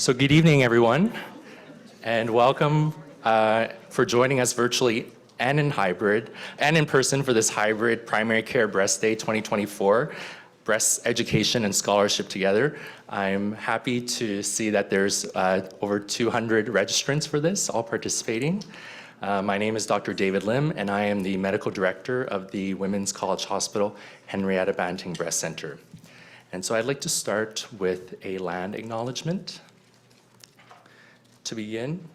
So good evening, everyone, and welcome for joining us virtually and in hybrid and in person for this hybrid Primary Care Breast Day 2024, Breast Education and Scholarship Together. I'm happy to see that there's over 200 registrants for this, all participating. My name is Dr. David Lim, and I am the Medical Director of the Women's College Hospital Henrietta Banting Breast Center. And so I'd like to start with a land acknowledgement. To begin,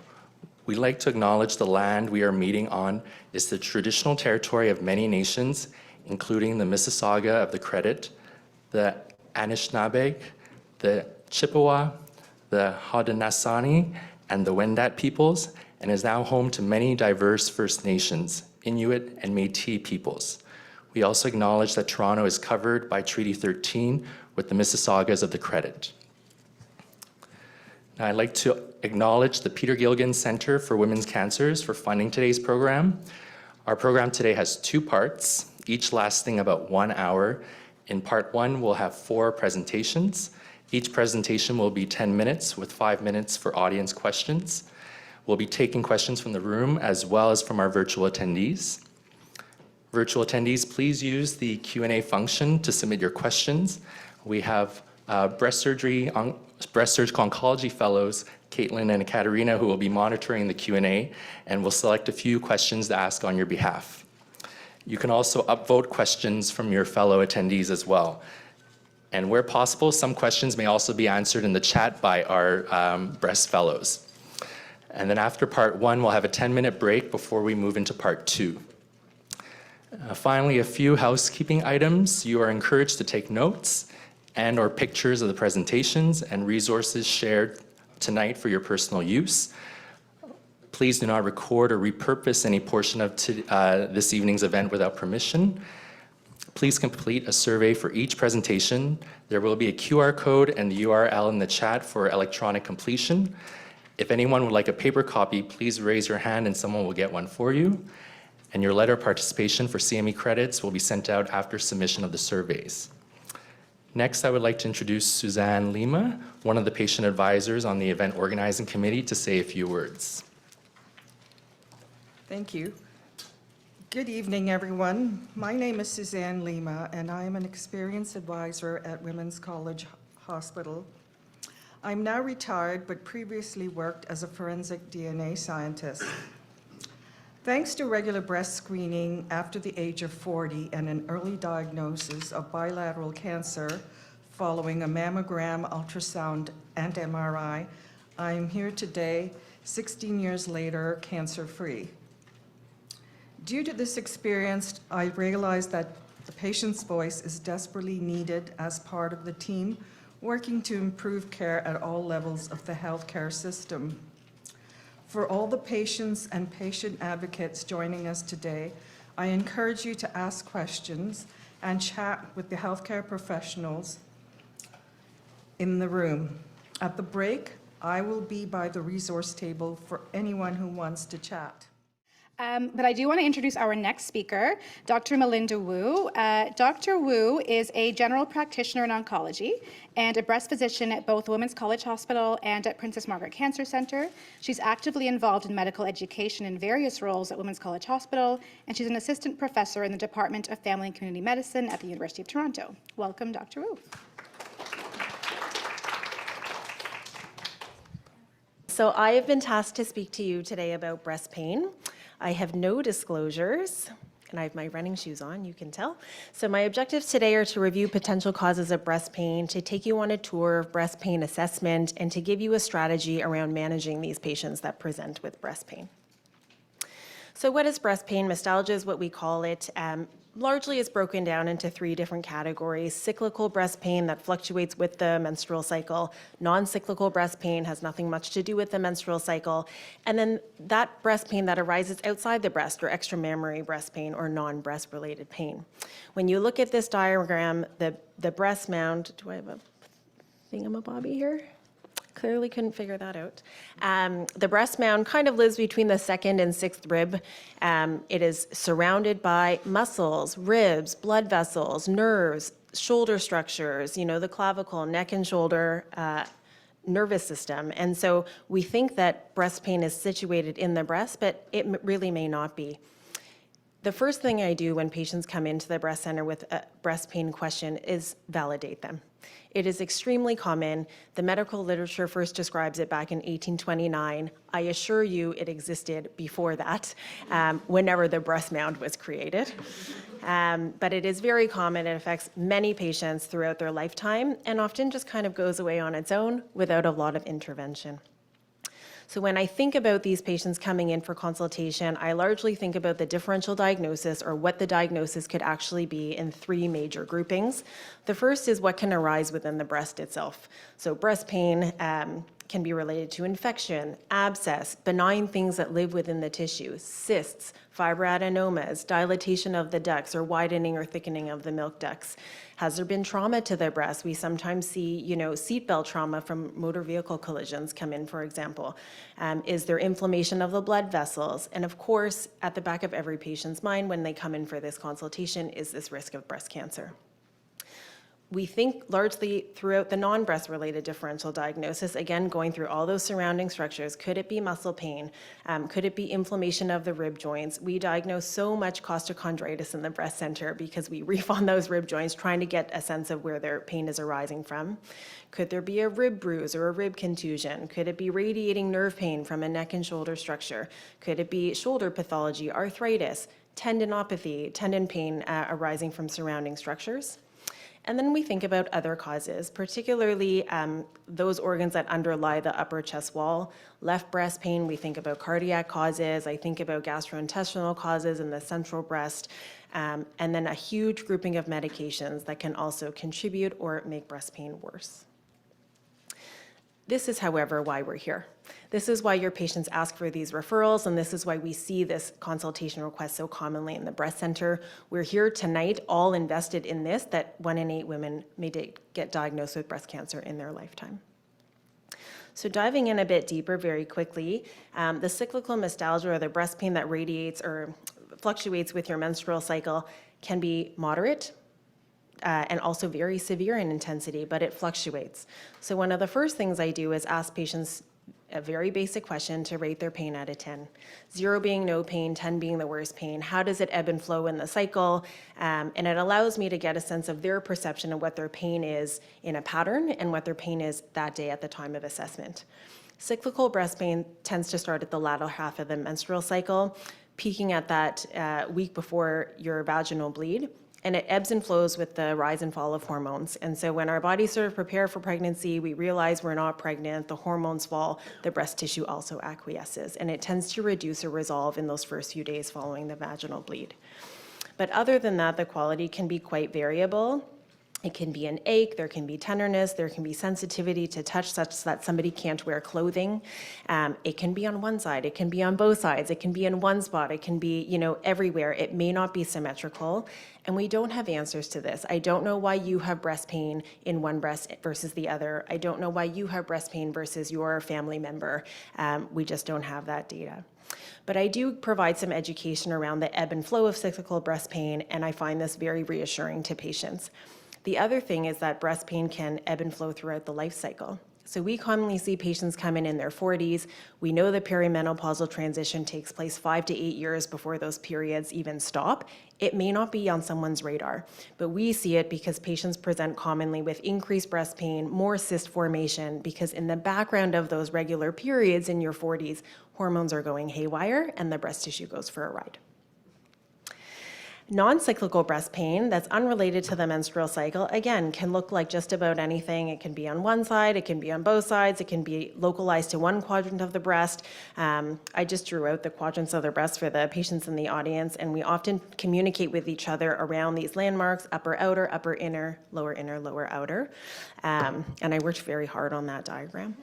we'd like to acknowledge the land we are meeting on is the traditional territory of many nations, including the Mississauga of the Credit, the Anishinaabe, the Chippewa, the Haudenosaunee, and the Wendat peoples, and is now home to many diverse First Nations, Inuit, and Métis peoples. We also acknowledge that Toronto is covered by Treaty 13 with the Mississaugas of the Credit. Now, I'd like to acknowledge the Peter Gilgan Centre for Women's Cancers for funding today's program. Our program today has two parts, each lasting about 1 hour. In part one, we'll have 4 presentations. Each presentation will be 10 minutes with 5 minutes for audience questions. We'll be taking questions from the room as well as from our virtual attendees. Virtual attendees, please use the Q&A function to submit your questions. We have breast surgical oncology fellows, Caitlin and Katerina, who will be monitoring the Q&A and will select a few questions to ask on your behalf. You can also upvote questions from your fellow attendees as well. And where possible, some questions may also be answered in the chat by our breast fellows. And then after part one, we'll have a 10-minute break before we move into part two. Finally, a few housekeeping items. You are encouraged to take notes and or pictures of the presentations and resources shared tonight for your personal use. Please do not record or repurpose any portion of this evening's event without permission. Please complete a survey for each presentation. There will be a QR code and the URL in the chat for electronic completion. If anyone would like a paper copy, please raise your hand and someone will get one for you. And your letter of participation for CME credits will be sent out after submission of the surveys. Next, I would like to introduce Suzanne Lima, one of the patient advisors on the event organizing committee, to say a few words. Thank you. Good evening, everyone. My name is Suzanne Lima, and I am an experienced advisor at Women's College Hospital. I'm now retired, but previously worked as a forensic DNA scientist. Thanks to regular breast screening after the age of 40 and an early diagnosis of bilateral cancer following a mammogram, ultrasound, and MRI, I am here today, 16 years later, cancer-free. Due to this experience, I realized that the patient's voice is desperately needed as part of the team working to improve care at all levels of the healthcare system. For all the patients and patient advocates joining us today, I encourage you to ask questions and chat with the healthcare professionals in the room. At the break, I will be by the resource table for anyone who wants to chat. But I do want to introduce our next speaker, Dr. Melinda Wu. Dr. Wu is a general practitioner in oncology and a breast physician at both Women's College Hospital and at Princess Margaret Cancer Centre. She's actively involved in medical education in various roles at Women's College Hospital, and she's an assistant professor in the Department of Family and Community Medicine at the University of Toronto. Welcome, Dr. Wu. So I have been tasked to speak to you today about breast pain. I have no disclosures, and I have my running shoes on, you can tell. So my objectives today are to review potential causes of breast pain, to take you on a tour of breast pain assessment, and to give you a strategy around managing these patients that present with breast pain. So what is breast pain? Mastalgia is what we call it. Largely it's broken down into 3 different categories. Cyclical breast pain that fluctuates with the menstrual cycle. Non-cyclical breast pain has nothing much to do with the menstrual cycle. And then that breast pain that arises outside the breast, or extramammary breast pain, or non-breast related pain. When you look at this diagram, the breast mound, do I have a thingamabobby here? Clearly couldn't figure that out. The breast mound kind of lives between the 2nd and 6th rib. It is surrounded by muscles, ribs, blood vessels, nerves, shoulder structures, the clavicle, neck and shoulder, nervous system. And so we think that breast pain is situated in the breast, but it really may not be. The first thing I do when patients come into the breast center with a breast pain question is validate them. It is extremely common. The medical literature first describes it back in 1829. I assure you it existed before that, whenever the breast mound was created. But it is very common. It affects many patients throughout their lifetime and often just kind of goes away on its own without a lot of intervention. So when I think about these patients coming in for consultation, I largely think about the differential diagnosis, or what the diagnosis could actually be, in three major groupings. The first is what can arise within the breast itself. So breast pain can be related to infection, abscess, benign things that live within the tissue, cysts, fibroadenomas, dilatation of the ducts, or widening or thickening of the milk ducts. Has there been trauma to the breast? We sometimes see, seatbelt trauma from motor vehicle collisions come in, for example. Is there inflammation of the blood vessels? And of course, at the back of every patient's mind when they come in for this consultation is this risk of breast cancer. We think largely throughout the non-breast related differential diagnosis, again, going through all those surrounding structures. Could it be muscle pain? Could it be inflammation of the rib joints? We diagnose so much costochondritis in the breast center because we reef on those rib joints trying to get a sense of where their pain is arising from. Could there be a rib bruise or a rib contusion? Could it be radiating nerve pain from a neck and shoulder structure? Could it be shoulder pathology, arthritis, tendinopathy, tendon pain arising from surrounding structures? And then we think about other causes, particularly those organs that underlie the upper chest wall. Left breast pain, we think about cardiac causes. I think about gastrointestinal causes in the central breast. And then a huge grouping of medications that can also contribute or make breast pain worse. This is, however, why we're here. This is why your patients ask for these referrals, and this is why we see this consultation request so commonly in the breast center. We're here tonight all invested in this, that 1 in 8 women may get diagnosed with breast cancer in their lifetime. So diving in a bit deeper very quickly, the cyclical mastalgia, or the breast pain that radiates or fluctuates with your menstrual cycle, can be moderate, and also very severe in intensity, but it fluctuates. So one of the first things I do is ask patients a very basic question to rate their pain out of 10. 0 being no pain, 10 being the worst pain. How does it ebb and flow in the cycle? And it allows me to get a sense of their perception of what their pain is in a pattern and what their pain is that day at the time of assessment. Cyclical breast pain tends to start at the latter half of the menstrual cycle, peaking at that week before your vaginal bleed. And it ebbs and flows with the rise and fall of hormones. And so when our bodies sort of prepare for pregnancy, we realize we're not pregnant, the hormones fall, the breast tissue also acquiesces. And it tends to reduce or resolve in those first few days following the vaginal bleed. But other than that, the quality can be quite variable. It can be an ache, there can be tenderness, there can be sensitivity to touch such that somebody can't wear clothing. It can be on one side, it can be on both sides, it can be in one spot, it can be, everywhere. It may not be symmetrical, and we don't have answers to this. I don't know why you have breast pain in one breast versus the other. I don't know why you have breast pain versus your family member. We just don't have that data. But I do provide some education around the ebb and flow of cyclical breast pain, and I find this very reassuring to patients. The other thing is that breast pain can ebb and flow throughout the life cycle. So we commonly see patients come in their 40s. We know the perimenopausal transition takes place 5 to 8 years before those periods even stop. It may not be on someone's radar, but we see it because patients present commonly with increased breast pain, more cyst formation, because in the background of those regular periods in your 40s, hormones are going haywire and the breast tissue goes for a ride. Non-cyclical breast pain that's unrelated to the menstrual cycle, again, can look like just about anything. It can be on one side, it can be on both sides, it can be localized to one quadrant of the breast. I just drew out the quadrants of the breast for the patients in the audience, and we often communicate with each other around these landmarks: upper inner, lower outer. And I worked very hard on that diagram.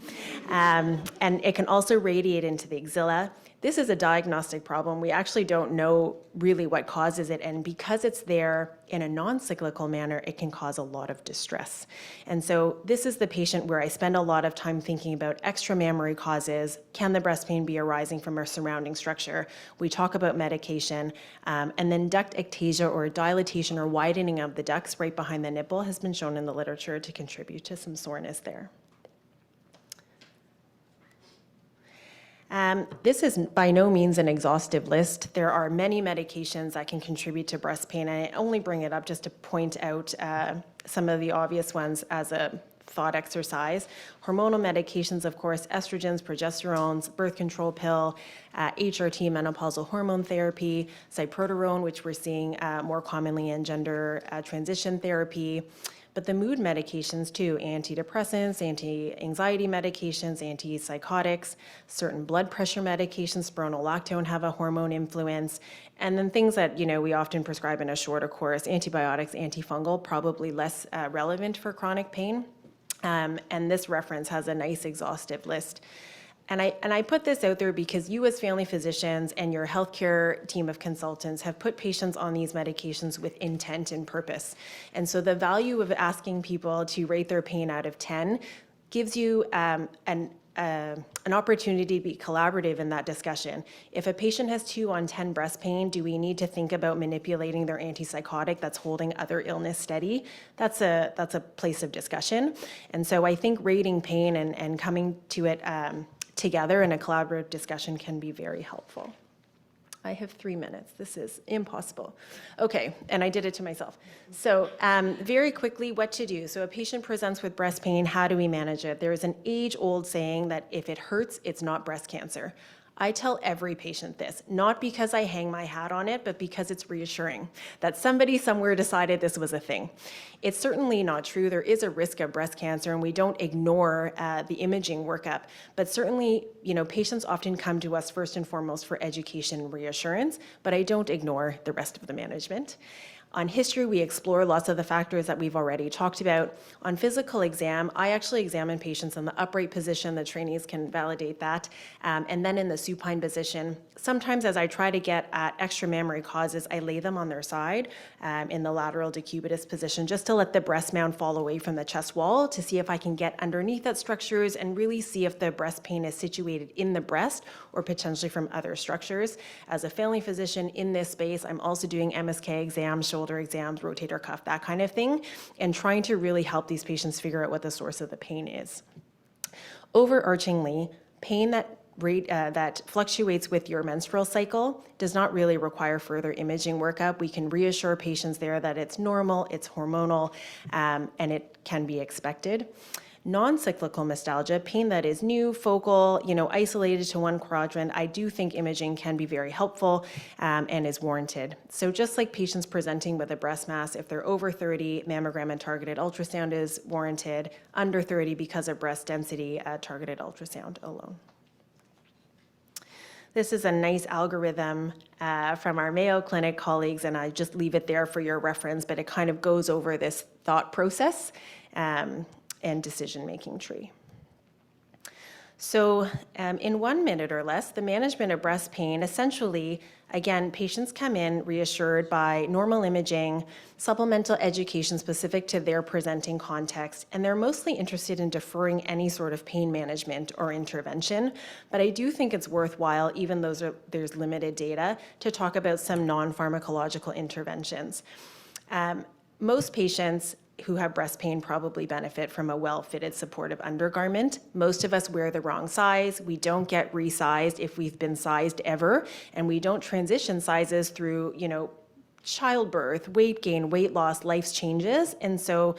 And it can also radiate into the axilla. This is a diagnostic problem. We actually don't know really what causes it, and because it's there in a non-cyclical manner, it can cause a lot of distress. And so this is the patient where I spend a lot of time thinking about extramammary causes. Can the breast pain be arising from our surrounding structure? We talk about medication, and then duct ectasia, or dilatation or widening of the ducts right behind the nipple, has been shown in the literature to contribute to some soreness there. This is by no means an exhaustive list. There are many medications that can contribute to breast pain, and I only bring it up just to point out some of the obvious ones as a thought exercise. Hormonal medications, of course, estrogens, progesterones, birth control pill, HRT, menopausal hormone therapy, cyproterone, which we're seeing more commonly in gender transition therapy. But the mood medications too, antidepressants, anti-anxiety medications, antipsychotics, certain blood pressure medications, spironolactone have a hormone influence, and then things that, we often prescribe in a shorter course, antibiotics, antifungal, probably less relevant for chronic pain. And this reference has a nice exhaustive list. And I put this out there because you as family physicians and your healthcare team of consultants have put patients on these medications with intent and purpose. And so the value of asking people to rate their pain out of 10 gives you an opportunity to be collaborative in that discussion. If a patient has 2 on 10 breast pain, do we need to think about manipulating their antipsychotic that's holding other illness steady? That's a place of discussion. And so I think rating pain and coming to it together in a collaborative discussion can be very helpful. I have 3 minutes. This is impossible. Okay, and I did it to myself. So very quickly, what to do. So a patient presents with breast pain, how do we manage it? There is an age-old saying that if it hurts, it's not breast cancer. I tell every patient this, not because I hang my hat on it, but because it's reassuring that somebody somewhere decided this was a thing. It's certainly not true. There is a risk of breast cancer, and we don't ignore the imaging workup. But certainly, patients often come to us first and foremost for education and reassurance, but I don't ignore the rest of the management. On history, we explore lots of the factors that we've already talked about. On physical exam, I actually examine patients in the upright position. The trainees can validate that. And then in the supine position, sometimes as I try to get at extramammary causes, I lay them on their side in the lateral decubitus position just to let the breast mound fall away from the chest wall to see if I can get underneath that structures and really see if the breast pain is situated in the breast or potentially from other structures. As a family physician in this space, I'm also doing MSK exams, shoulder exams, rotator cuff, that kind of thing, and trying to really help these patients figure out what the source of the pain is. Overarchingly, pain that fluctuates with your menstrual cycle does not really require further imaging workup. We can reassure patients there that it's normal, it's hormonal, and it can be expected. Non-cyclical mastalgia, pain that is new, focal, isolated to one quadrant, I do think imaging can be very helpful and is warranted. So just like patients presenting with a breast mass, if they're over 30, mammogram and targeted ultrasound is warranted. Under 30, because of breast density, targeted ultrasound alone. This is a nice algorithm from our Mayo Clinic colleagues, and I just leave it there for your reference, but it kind of goes over this thought process and decision-making tree. So in 1 minute or less, the management of breast pain, essentially, again, patients come in reassured by normal imaging, supplemental education specific to their presenting context, and they're mostly interested in deferring any sort of pain management or intervention. But I do think it's worthwhile, even though there's limited data, to talk about some non-pharmacological interventions. Most patients who have breast pain probably benefit from a well-fitted supportive undergarment. Most of us wear the wrong size. We don't get resized if we've been sized ever, and we don't transition sizes through, childbirth, weight gain, weight loss, life's changes. And so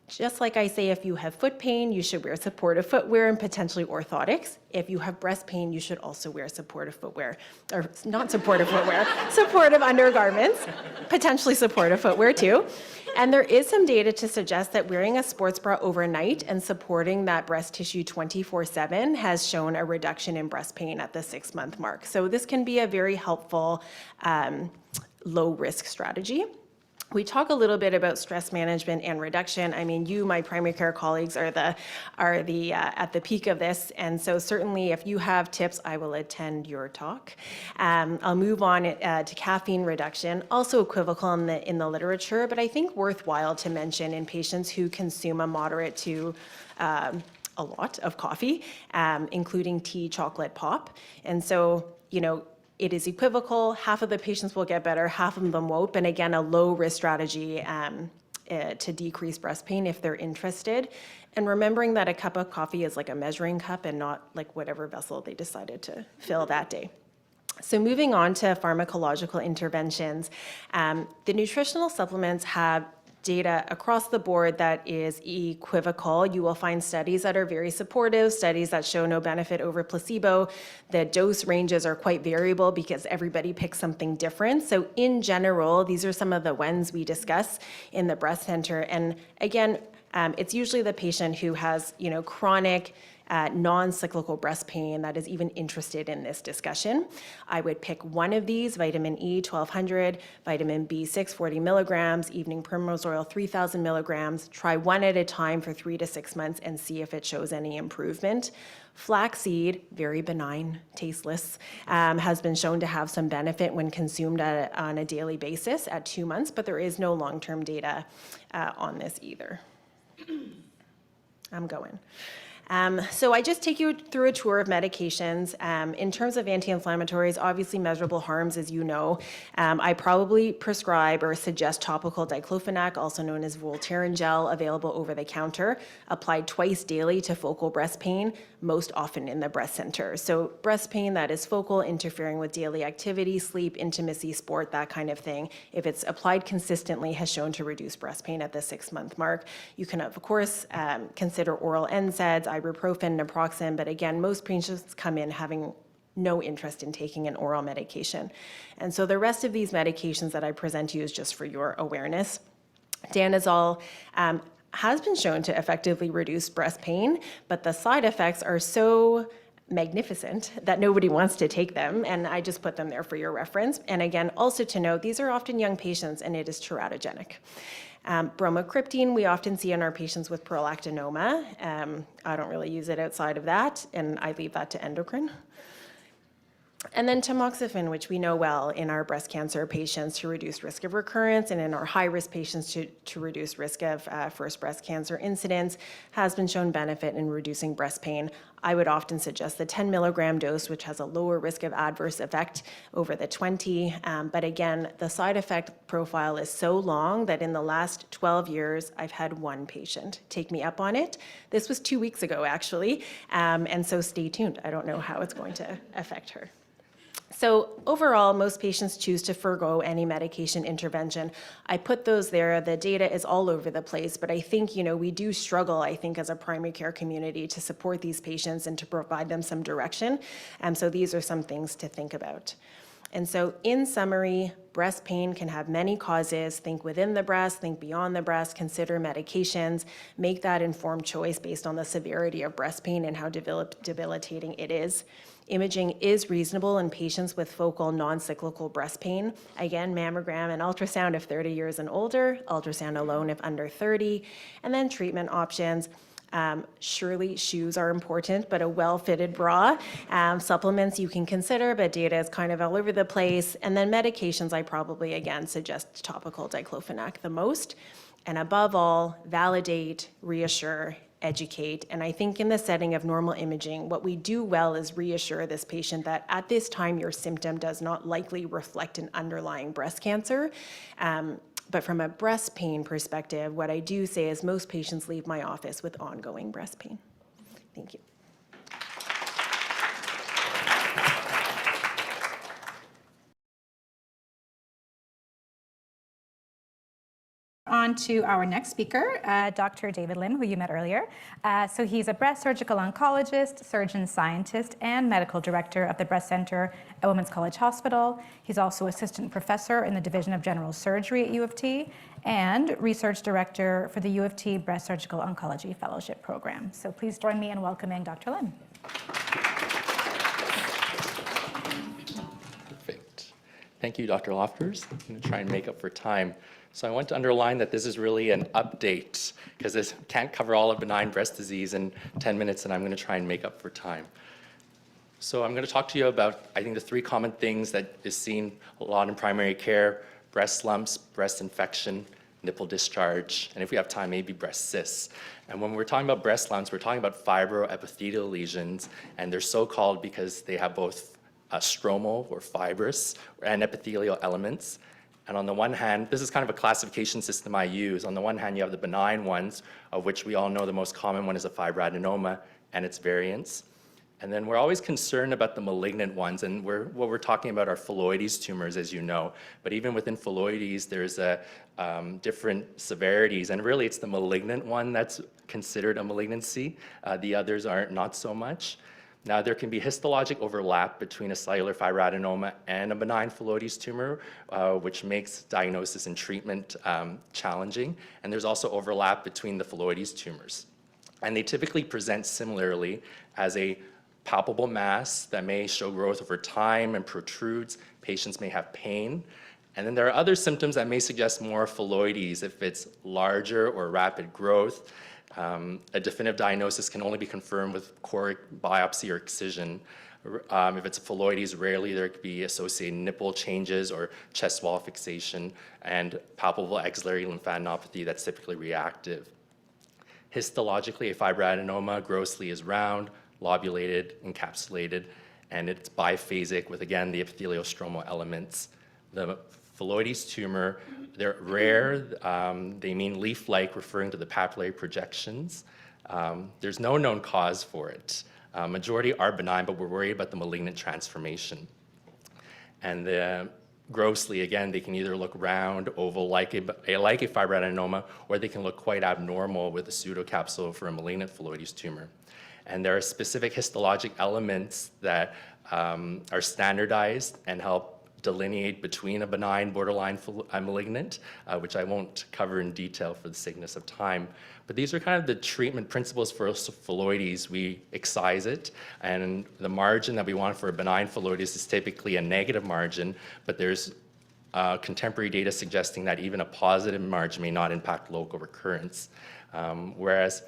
just like I say, if you have foot pain, you should wear supportive footwear and potentially orthotics. If you have breast pain, you should also wear supportive footwear, or not supportive footwear, supportive undergarments, potentially supportive footwear too. And there is some data to suggest that wearing a sports bra overnight and supporting that breast tissue 24/7 has shown a reduction in breast pain at the 6-month mark. So this can be a very helpful low-risk strategy. We talk a little bit about stress management and reduction. I mean, you, my primary care colleagues, are at the peak of this, and so certainly if you have tips, I will attend your talk. I'll move on to caffeine reduction, also equivocal in the literature, but I think worthwhile to mention in patients who consume a moderate to a lot of coffee, including tea, chocolate, pop, and so it is equivocal. Half of the patients will get better, half of them won't. But again, a low-risk strategy to decrease breast pain if they're interested. And remembering that a cup of coffee is like a measuring cup and not like whatever vessel they decided to fill that day. So moving on to pharmacological interventions, the nutritional supplements have data across the board that is equivocal. You will find studies that are very supportive, studies that show no benefit over placebo. The dose ranges are quite variable because everybody picks something different. So in general, these are some of the ones we discuss in the breast center. And again, it's usually the patient who has, chronic non-cyclical breast pain that is even interested in this discussion. I would pick one of these: vitamin E 1200, vitamin B6 40 milligrams, evening primrose oil 3000 milligrams. Try one at a time for 3 to 6 months and see if it shows any improvement. Flaxseed, very benign, tasteless, has been shown to have some benefit when consumed on a daily basis at 2 months, but there is no long-term data on this either. I'm going. So I just take you through a tour of medications. In terms of anti-inflammatories, obviously measurable harms, as you know. I probably prescribe or suggest topical diclofenac, also known as Voltaren gel, available over the counter, applied twice daily to focal breast pain, most often in the breast center. So breast pain that is focal, interfering with daily activity, sleep, intimacy, sport, that kind of thing, if it's applied consistently, has shown to reduce breast pain at the 6-month mark. You can, of course, consider oral NSAIDs, ibuprofen, naproxen, but again, most patients come in having no interest in taking an oral medication. And so the rest of these medications that I present to you is just for your awareness. Danazol has been shown to effectively reduce breast pain, but the side effects are so magnificent that nobody wants to take them, and I just put them there for your reference. And again, also to note, these are often young patients and it is teratogenic. Bromocriptine we often see in our patients with prolactinoma. I don't really use it outside of that, and I leave that to endocrine. And then tamoxifen, which we know well in our breast cancer patients to reduce risk of recurrence, and in our high-risk patients to reduce risk of first breast cancer incidence, has been shown benefit in reducing breast pain. I would often suggest the 10 milligram dose, which has a lower risk of adverse effect over the 20. But again, the side effect profile is so long that in the last 12 years, I've had one patient take me up on it. This was 2 weeks ago, actually. And so stay tuned. I don't know how it's going to affect her. So overall, most patients choose to forgo any medication intervention. I put those there. The data is all over the place, but I think, we do struggle, as a primary care community to support these patients and to provide them some direction. So these are some things to think about. And so in summary, breast pain can have many causes. Think within the breast, think beyond the breast, consider medications, make that informed choice based on the severity of breast pain and how debilitating it is. Imaging is reasonable in patients with focal non-cyclical breast pain. Again, mammogram and ultrasound if 30 years and older, ultrasound alone if under 30, and then treatment options. Surely shoes are important, but a well-fitted bra. Supplements you can consider, but data is kind of all over the place. And then medications, I probably, again, suggest topical diclofenac the most. And above all, validate, reassure, educate. And I think in the setting of normal imaging, what we do well is reassure this patient that at this time, your symptom does not likely reflect an underlying breast cancer. But from a breast pain perspective, what I do say is most patients leave my office with ongoing breast pain. Thank you. On to our next speaker, Dr. David Lin, who you met earlier. So he's a breast surgical oncologist, surgeon scientist, and medical director of the Breast Center at Women's College Hospital. He's also assistant professor in the Division of General Surgery at U of T and research director for the U of T Breast Surgical Oncology Fellowship Program. So please join me in welcoming Dr. Lin. Perfect. Thank you, Dr. Lofters. I'm going to try and make up for time. So I want to underline that this is really an update because this can't cover all of benign breast disease in 10 minutes, and I'm going to try and make up for time. So I'm going to talk to you about, I think, the 3 common things that is seen a lot in primary care: breast lumps, breast infection, nipple discharge, and if we have time, maybe breast cysts. And when we're talking about breast lumps, we're talking about fibroepithelial lesions, and they're so called because they have both stromal or fibrous and epithelial elements. And on the one hand, this is kind of a classification system I use. On the one hand, you have the benign ones, of which we all know the most common one is a fibroadenoma and its variants. And then we're always concerned about the malignant ones, and what we're talking about are phylloides tumors, as you know. But even within phylloides, there's different severities, and really it's the malignant one that's considered a malignancy. The others are not so much. Now, there can be histologic overlap between a cellular fibroadenoma and a benign phylloides tumor, which makes diagnosis and treatment challenging. And there's also overlap between the phylloides tumors. And they typically present similarly as a palpable mass that may show growth over time and protrudes. Patients may have pain. And then there are other symptoms that may suggest more phylloides if it's larger or rapid growth. A definitive diagnosis can only be confirmed with core biopsy or excision. If it's a phylloides, rarely there could be associated nipple changes or chest wall fixation and palpable axillary lymphadenopathy that's typically reactive. Histologically, a fibroadenoma grossly is round, lobulated, encapsulated, and it's biphasic with, again, the epitheliostromal elements. The phylloides tumor, they're rare. They mean leaf-like, referring to the papillary projections. There's no known cause for it. Majority are benign, but we're worried about the malignant transformation. And grossly, again, they can either look round, oval, like a fibroadenoma, or they can look quite abnormal with a pseudocapsule for a malignant phylloides tumor. And there are specific histologic elements that are standardized and help delineate between a benign, borderline malignant, which I won't cover in detail for the sake of time. But these are kind of the treatment principles for phylloides. We excise it, and the margin that we want for a benign phylloides is typically a negative margin, but there's contemporary data suggesting that even a positive margin may not impact local recurrence. Whereas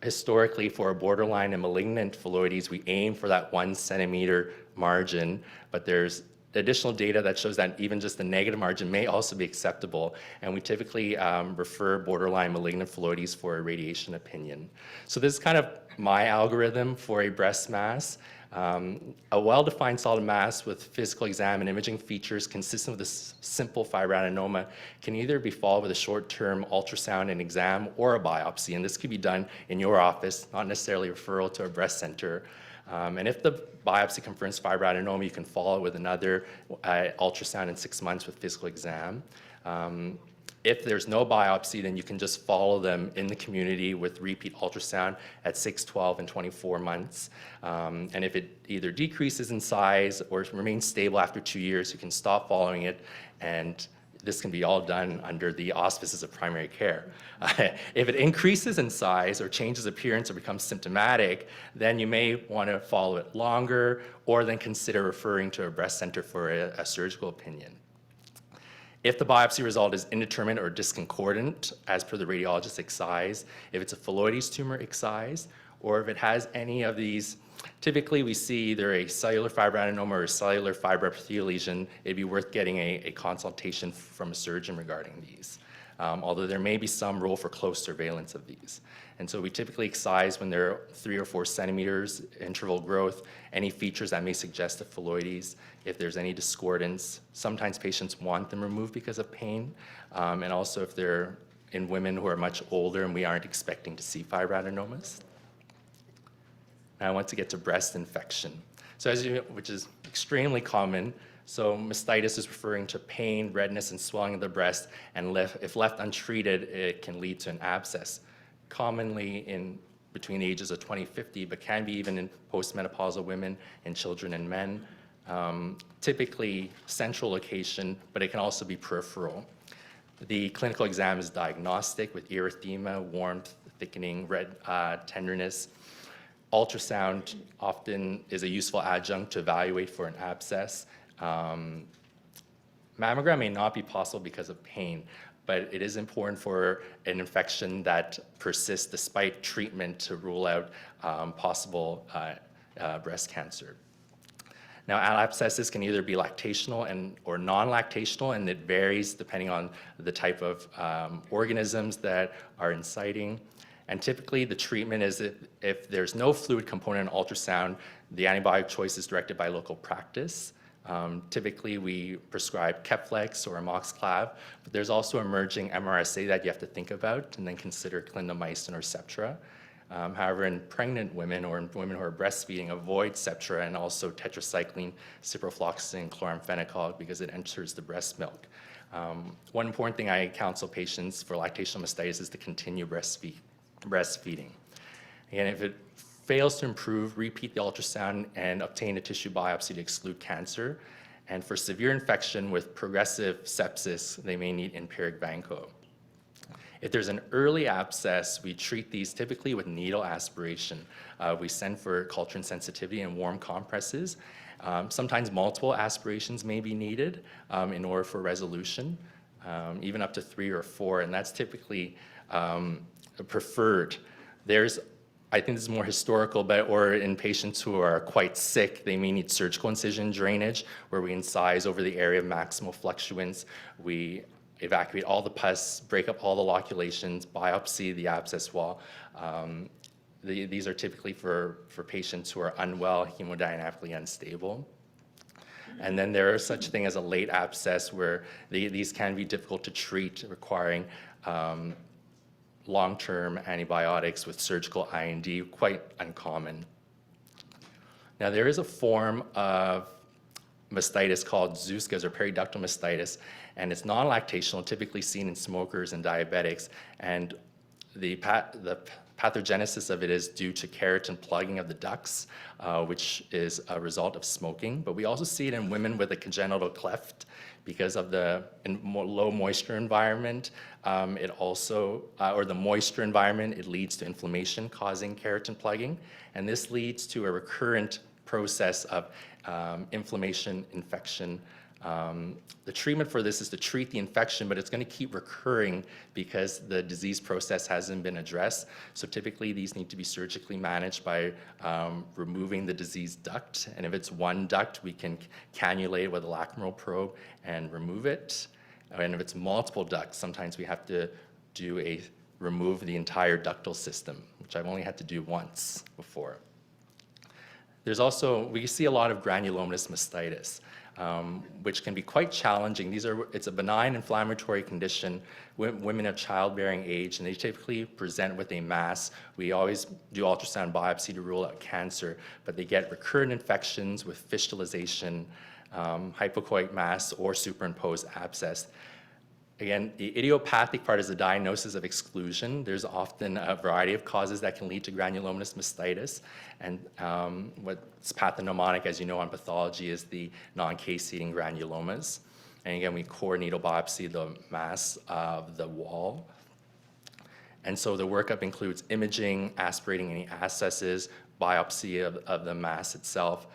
historically, for a borderline and malignant phylloides, we aim for that 1 centimeter margin, but there's additional data that shows that even just the negative margin may also be acceptable, and we typically refer borderline malignant phylloides for a radiation opinion. So this is kind of my algorithm for a breast mass. A well-defined solid mass with physical exam and imaging features consistent with a simple fibroadenoma can either be followed with a short-term ultrasound and exam or a biopsy, and this could be done in your office, not necessarily referral to a breast center. And if the biopsy confirms fibroadenoma, you can follow it with another ultrasound in 6 months with physical exam. If there's no biopsy, then you can just follow them in the community with repeat ultrasound at 6, 12, and 24 months. And if it either decreases in size or remains stable after 2 years, you can stop following it, and this can be all done under the auspices of primary care. If it increases in size or changes appearance or becomes symptomatic, then you may want to follow it longer or then consider referring to a breast center for a surgical opinion. If the biopsy result is indeterminate or discordant, as per the radiologist, excise. If it's a phylloides tumor, excise. Or if it has any of these, typically we see either a cellular fibroadenoma or a cellular fibroepithelial lesion, it'd be worth getting a consultation from a surgeon regarding these. Although there may be some role for close surveillance of these. And so we typically excise when they're 3 or 4 centimeters interval growth, any features that may suggest a phylloides. If there's any discordance, sometimes patients want them removed because of pain, and also if they're in women who are much older and we aren't expecting to see fibroadenomas. Now I want to get to breast infection. So which is extremely common. So mastitis is referring to pain, redness, and swelling of the breast, and if left untreated, it can lead to an abscess. Commonly in between the ages of 20 and 50, but can be even in postmenopausal women and children and men. Typically central location, but it can also be peripheral. The clinical exam is diagnostic with erythema, warmth, thickening, red tenderness. Ultrasound often is a useful adjunct to evaluate for an abscess. Mammogram may not be possible because of pain, but it is important for an infection that persists despite treatment to rule out possible breast cancer. Now, abscesses can either be lactational or non-lactational, and it varies depending on the type of organisms that are inciting. And typically, the treatment is if there's no fluid component in ultrasound, the antibiotic choice is directed by local practice. Typically, we prescribe Keflex or Amoxiclav, but there's also emerging MRSA that you have to think about and then consider clindamycin or Septra. However, in pregnant women or in women who are breastfeeding, avoid Septra and also tetracycline, ciprofloxacin, chloramphenicol because it enters the breast milk. One important thing I counsel patients for lactational mastitis is to continue breastfeeding. And if it fails to improve, repeat the ultrasound and obtain a tissue biopsy to exclude cancer. And for severe infection with progressive sepsis, they may need empiric vanco. If there's an early abscess, we treat these typically with needle aspiration. We send for culture insensitivity and warm compresses. Sometimes multiple aspirations may be needed in order for resolution, even up to 3 or 4, and that's typically preferred. I think this is more historical, or in patients who are quite sick, they may need surgical incision drainage, where we incise over the area of maximal fluctuance. We evacuate all the pus, break up all the loculations, biopsy the abscess wall. These are typically for patients who are unwell, hemodynamically unstable. And then there is such thing as a late abscess where these can be difficult to treat, requiring long-term antibiotics with surgical IND, quite uncommon. Now there is a form of mastitis called Zuska's or periductal mastitis, and it's non-lactational, typically seen in smokers and diabetics, and the pathogenesis of it is due to keratin plugging of the ducts, which is a result of smoking. But we also see it in women with a congenital cleft because of the low moisture environment. It also, or the moisture environment, it leads to inflammation causing keratin plugging. And this leads to a recurrent process of inflammation, infection. The treatment for this is to treat the infection, but it's going to keep recurring because the disease process hasn't been addressed. So typically these need to be surgically managed by removing the diseased duct. And if it's one duct, we can cannulate with a lacrimal probe and remove it. And if it's multiple ducts, sometimes we have to remove the entire ductal system, which I've only had to do once before. There's also, we see a lot of granulomatous mastitis, which can be quite challenging. It's a benign inflammatory condition. Women of childbearing age, and they typically present with a mass. We always do ultrasound biopsy to rule out cancer, but they get recurrent infections with fistulization, hypoechoic mass, or superimposed abscess. Again, the idiopathic part is the diagnosis of exclusion. There's often a variety of causes that can lead to granulomatous mastitis. And what's pathognomonic, as you know, on pathology is the non-caseating granulomas. And again, we core needle biopsy the mass of the wall. And so the workup includes imaging, aspirating any abscesses, biopsy of the mass itself,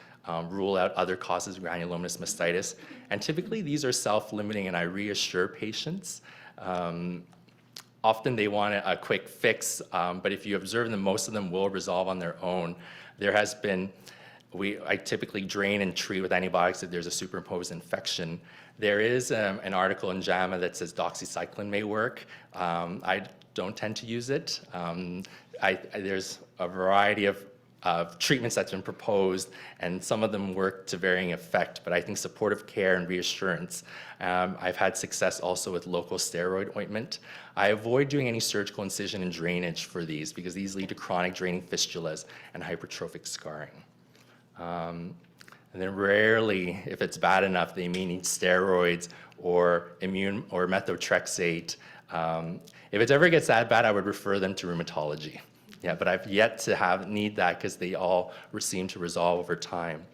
rule out other causes of granulomatous mastitis. And typically these are self-limiting, and I reassure patients. Often they want a quick fix, but if you observe them, most of them will resolve on their own. There has been, I typically drain and treat with antibiotics if there's a superimposed infection. There is an article in JAMA that says doxycycline may work. I don't tend to use it. There's a variety of treatments that's been proposed, and some of them work to varying effect, but I think supportive care and reassurance. I've had success also with local steroid ointment. I avoid doing any surgical incision and drainage for these because these lead to chronic draining fistulas and hypertrophic scarring. And then rarely, if it's bad enough, they may need steroids or methotrexate. If it ever gets that bad, I would refer them to rheumatology. Yeah, but I've yet to need that because they all seem to resolve over time.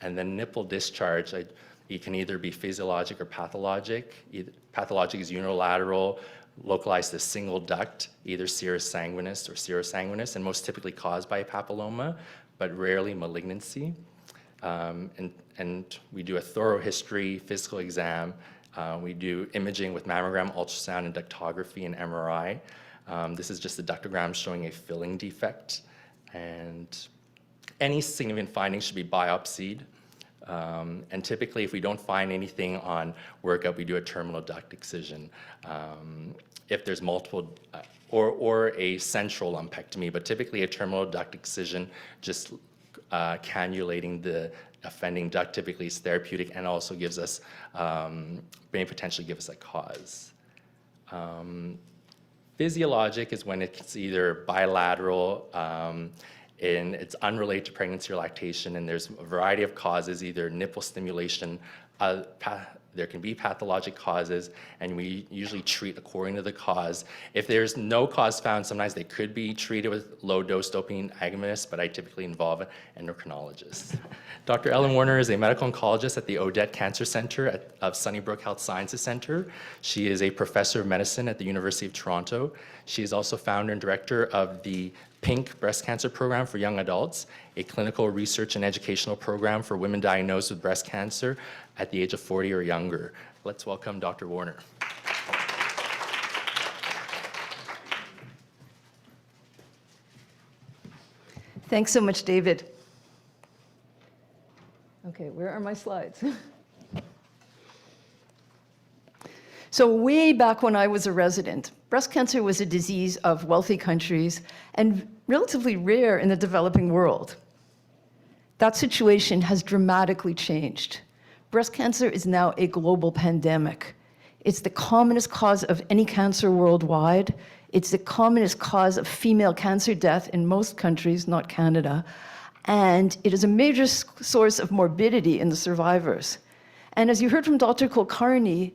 And then nipple discharge, it can either be physiologic or pathologic. Pathologic is unilateral, localized to single duct, either serous sanguinis or serosanguinis, and most typically caused by a papilloma, but rarely malignancy. And we do a thorough history, physical exam. We do imaging with mammogram, ultrasound, and ductography and MRI. This is just a ductogram showing a filling defect, and any significant findings should be biopsied. And typically, if we don't find anything on workup, we do a terminal duct excision. If there's multiple, or a central lumpectomy, but typically a terminal duct excision just cannulating the offending duct typically is therapeutic and also gives us, may potentially give us a cause. Physiologic is when it's either bilateral and it's unrelated to pregnancy or lactation, and there's a variety of causes, either nipple stimulation, there can be pathologic causes, and we usually treat according to the cause. If there's no cause found, sometimes they could be treated with low-dose dopamine agonists, but I typically involve an endocrinologist. Dr. Ellen Warner is a medical oncologist at the Odette Cancer Center of Sunnybrook Health Sciences Center. She is a professor of medicine at the University of Toronto. She is also founder and director of the PINK Breast Cancer Program for Young Adults, a clinical research and educational program for women diagnosed with breast cancer at the age of 40 or younger. Let's welcome Dr. Warner. Thanks so much, David. Okay, where are my slides? So way back when I was a resident, breast cancer was a disease of wealthy countries and relatively rare in the developing world. That situation has dramatically changed. Breast cancer is now a global pandemic. It's the commonest cause of any cancer worldwide. It's the commonest cause of female cancer death in most countries, not Canada. And it is a major source of morbidity in the survivors. And as you heard from Dr. Kulkarni,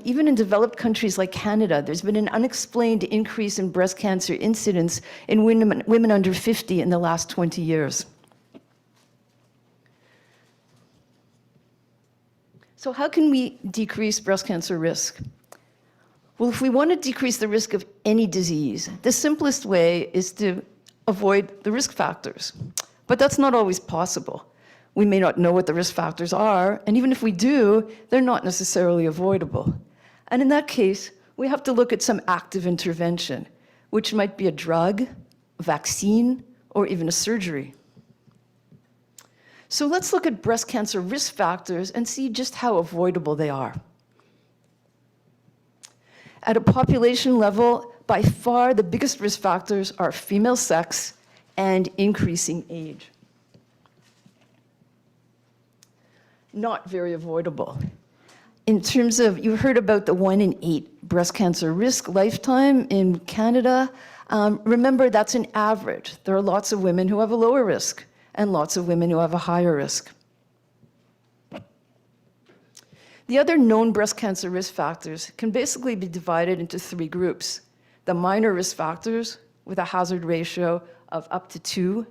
even in developed countries like Canada, there's been an unexplained increase in breast cancer incidence in women under 50 in the last 20 years. So how can we decrease breast cancer risk? Well, if we want to decrease the risk of any disease, the simplest way is to avoid the risk factors. But that's not always possible. We may not know what the risk factors are, and even if we do, they're not necessarily avoidable. And in that case, we have to look at some active intervention, which might be a drug, a vaccine, or even a surgery. So let's look at breast cancer risk factors and see just how avoidable they are. At a population level, by far the biggest risk factors are female sex and increasing age. Not very avoidable. In terms of, you heard about the 1 in 8 breast cancer risk lifetime in Canada. Remember, that's an average. There are lots of women who have a lower risk and lots of women who have a higher risk. The other known breast cancer risk factors can basically be divided into 3 groups. The minor risk factors with a hazard ratio of up to 2,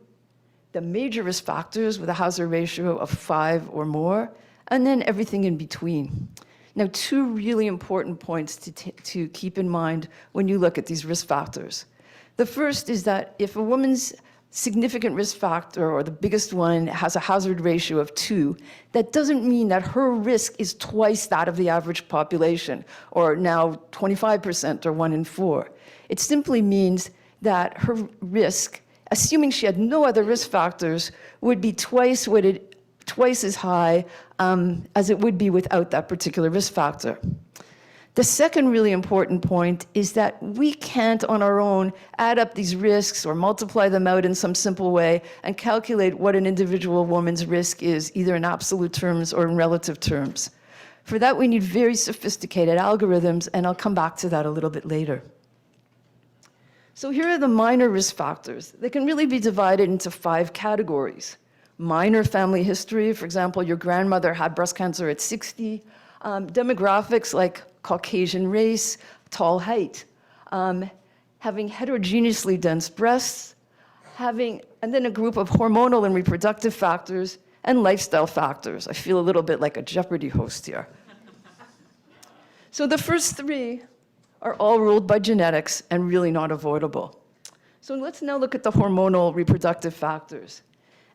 the major risk factors with a hazard ratio of 5 or more, and then everything in between. Now, 2 really important points to keep in mind when you look at these risk factors. The first is that if a woman's significant risk factor, or the biggest one, has a hazard ratio of 2, that doesn't mean that her risk is twice that of the average population, or now 25% or 1 in 4. It simply means that her risk, assuming she had no other risk factors, would be twice as high as it would be without that particular risk factor. The second really important point is that we can't on our own add up these risks or multiply them out in some simple way and calculate what an individual woman's risk is, either in absolute terms or in relative terms. For that, we need very sophisticated algorithms, and I'll come back to that a little bit later. So here are the minor risk factors. They can really be divided into 5 categories. Minor family history, for example, your grandmother had breast cancer at 60. Demographics like Caucasian race, tall height, having heterogeneously dense breasts, and then a group of hormonal and reproductive factors and lifestyle factors. I feel a little bit like a Jeopardy host here. So the first 3 are all ruled by genetics and really not avoidable. So let's now look at the hormonal reproductive factors.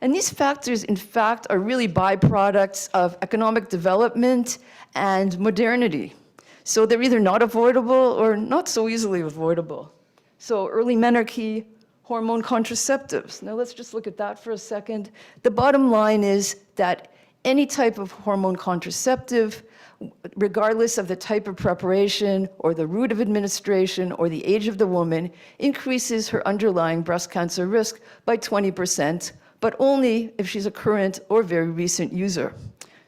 And these factors, in fact, are really byproducts of economic development and modernity. So they're either not avoidable or not so easily avoidable. So early menarche, hormone contraceptives. Now let's just look at that for a second. The bottom line is that any type of hormone contraceptive, regardless of the type of preparation or the route of administration or the age of the woman, increases her underlying breast cancer risk by 20%, but only if she's a current or very recent user.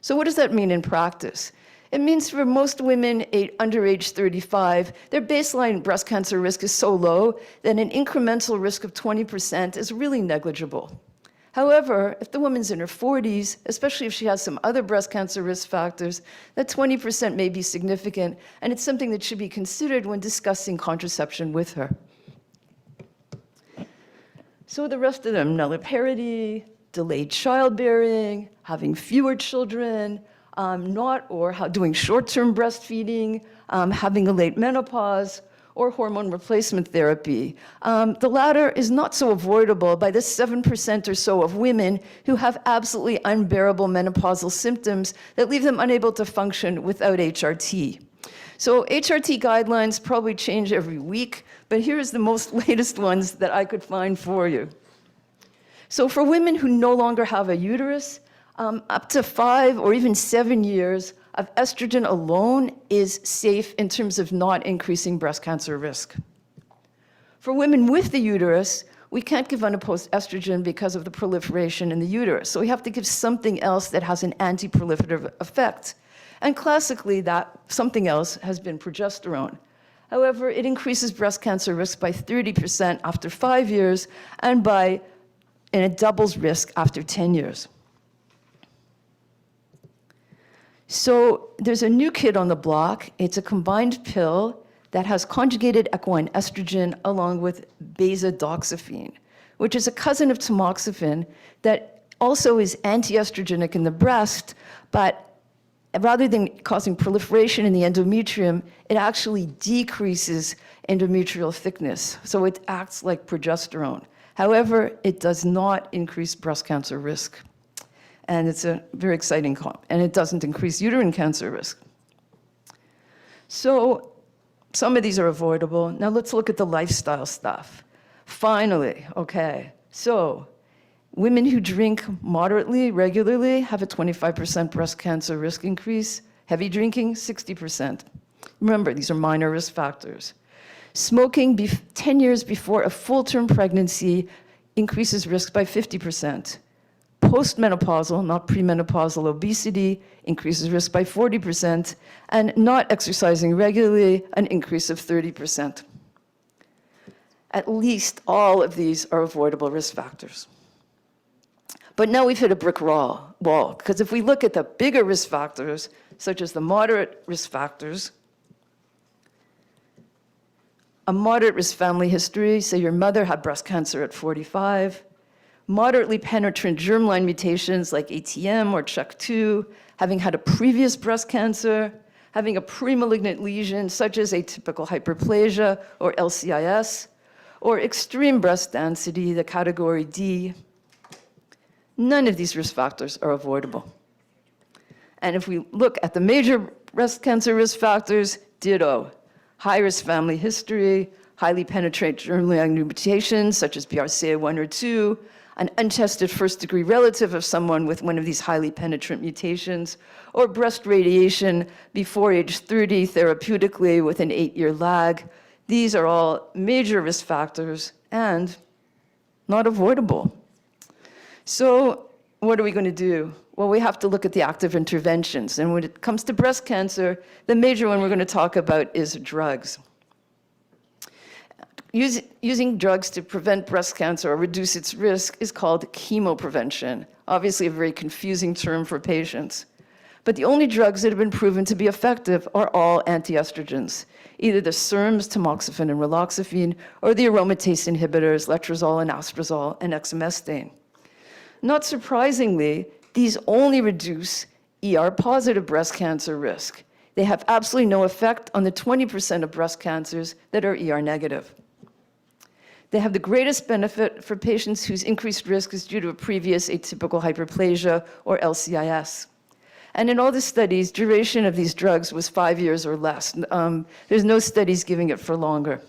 So what does that mean in practice? It means for most women under age 35, their baseline breast cancer risk is so low that an incremental risk of 20% is really negligible. However, if the woman's in her 40s, especially if she has some other breast cancer risk factors, that 20% may be significant, and it's something that should be considered when discussing contraception with her. So the rest of them, nulliparity, delayed childbearing, having fewer children, doing short-term breastfeeding, having a late menopause, or hormone replacement therapy. The latter is not so avoidable by the 7% or so of women who have absolutely unbearable menopausal symptoms that leave them unable to function without HRT. So HRT guidelines probably change every week, but here's the most latest ones that I could find for you. So for women who no longer have a uterus, up to 5 or even 7 years of estrogen alone is safe in terms of not increasing breast cancer risk. For women with the uterus, we can't give unopposed estrogen because of the proliferation in the uterus. So we have to give something else that has an anti-proliferative effect. And classically, that something else has been progesterone. However, it increases breast cancer risk by 30% after 5 years, and it doubles risk after 10 years. So there's a new kid on the block. It's a combined pill that has conjugated equine estrogen along with bezadoxifene, which is a cousin of tamoxifen that also is anti-estrogenic in the breast, but rather than causing proliferation in the endometrium, it actually decreases endometrial thickness. So it acts like progesterone. However, it does not increase breast cancer risk. And it's a very exciting and it doesn't increase uterine cancer risk. So some of these are avoidable. Now let's look at the lifestyle stuff. Finally, okay, so women who drink moderately, regularly, have a 25% breast cancer risk increase. Heavy drinking, 60%. Remember, these are minor risk factors. Smoking 10 years before a full-term pregnancy increases risk by 50%. Postmenopausal, not premenopausal obesity, increases risk by 40%, and not exercising regularly, an increase of 30%. At least all of these are avoidable risk factors. But now we've hit a brick wall, because if we look at the bigger risk factors, such as the moderate risk factors, a moderate risk family history, say your mother had breast cancer at 45, moderately penetrant germline mutations like ATM or CHEK2, having had a previous breast cancer, having a premalignant lesion such as atypical hyperplasia or LCIS, or extreme breast density, the category D. None of these risk factors are avoidable. And if we look at the major breast cancer risk factors, ditto. High-risk family history, highly penetrant germline mutations such as BRCA1 or 2, an untested first-degree relative of someone with one of these highly penetrant mutations, or breast radiation before age 30 therapeutically with an 8-year lag. These are all major risk factors and not avoidable. So what are we going to do? Well, we have to look at the active interventions. And when it comes to breast cancer, the major one we're going to talk about is drugs. Using drugs to prevent breast cancer or reduce its risk is called chemoprevention. Obviously a very confusing term for patients. But the only drugs that have been proven to be effective are all antiestrogens, either the SERMs, tamoxifen and raloxifene, or the aromatase inhibitors, letrozole and anastrozole and exemestane. Not surprisingly, these only reduce ER-positive breast cancer risk. They have absolutely no effect on the 20% of breast cancers that are ER-negative. They have the greatest benefit for patients whose increased risk is due to a previous atypical hyperplasia or LCIS. And in all the studies, duration of these drugs was 5 years or less. There's no studies giving it for longer.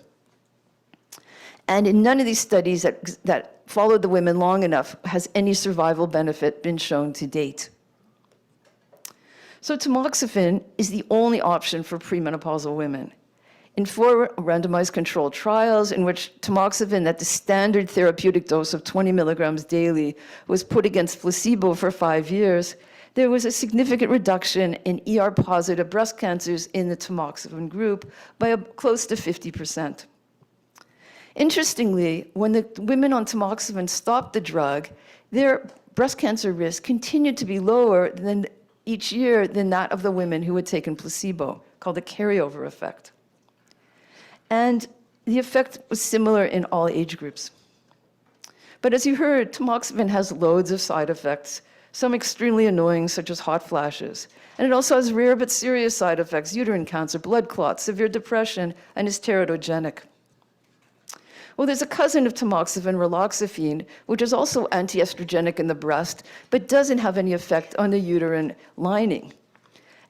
And in none of these studies that followed the women long enough has any survival benefit been shown to date. So tamoxifen is the only option for premenopausal women. in 4 randomized controlled trials in which tamoxifen at the standard therapeutic dose of 20 milligrams daily was put against placebo for 5 years, there was a significant reduction in ER-positive breast cancers in the tamoxifen group by close to 50%. Interestingly, when the women on tamoxifen stopped the drug, their breast cancer risk continued to be lower than each year than that of the women who had taken placebo, called the carryover effect. And the effect was similar in all age groups. But as you heard, tamoxifen has loads of side effects, some extremely annoying, such as hot flashes. And it also has rare but serious side effects: uterine cancer, blood clots, severe depression, and is teratogenic. Well, there's a cousin of tamoxifen, raloxifene, which is also antiestrogenic in the breast, but doesn't have any effect on the uterine lining.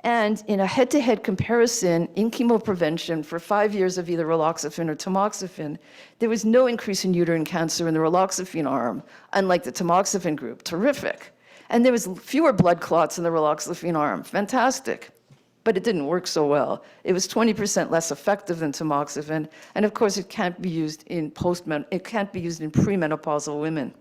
And in a head-to-head comparison in chemoprevention for 5 years of either raloxifene or tamoxifen, there was no increase in uterine cancer in the raloxifene arm, unlike the tamoxifen group. Terrific. And there was fewer blood clots in the raloxifene arm. Fantastic. But it didn't work so well. It was 20% less effective than tamoxifen, and of course it can't be used in premenopausal women.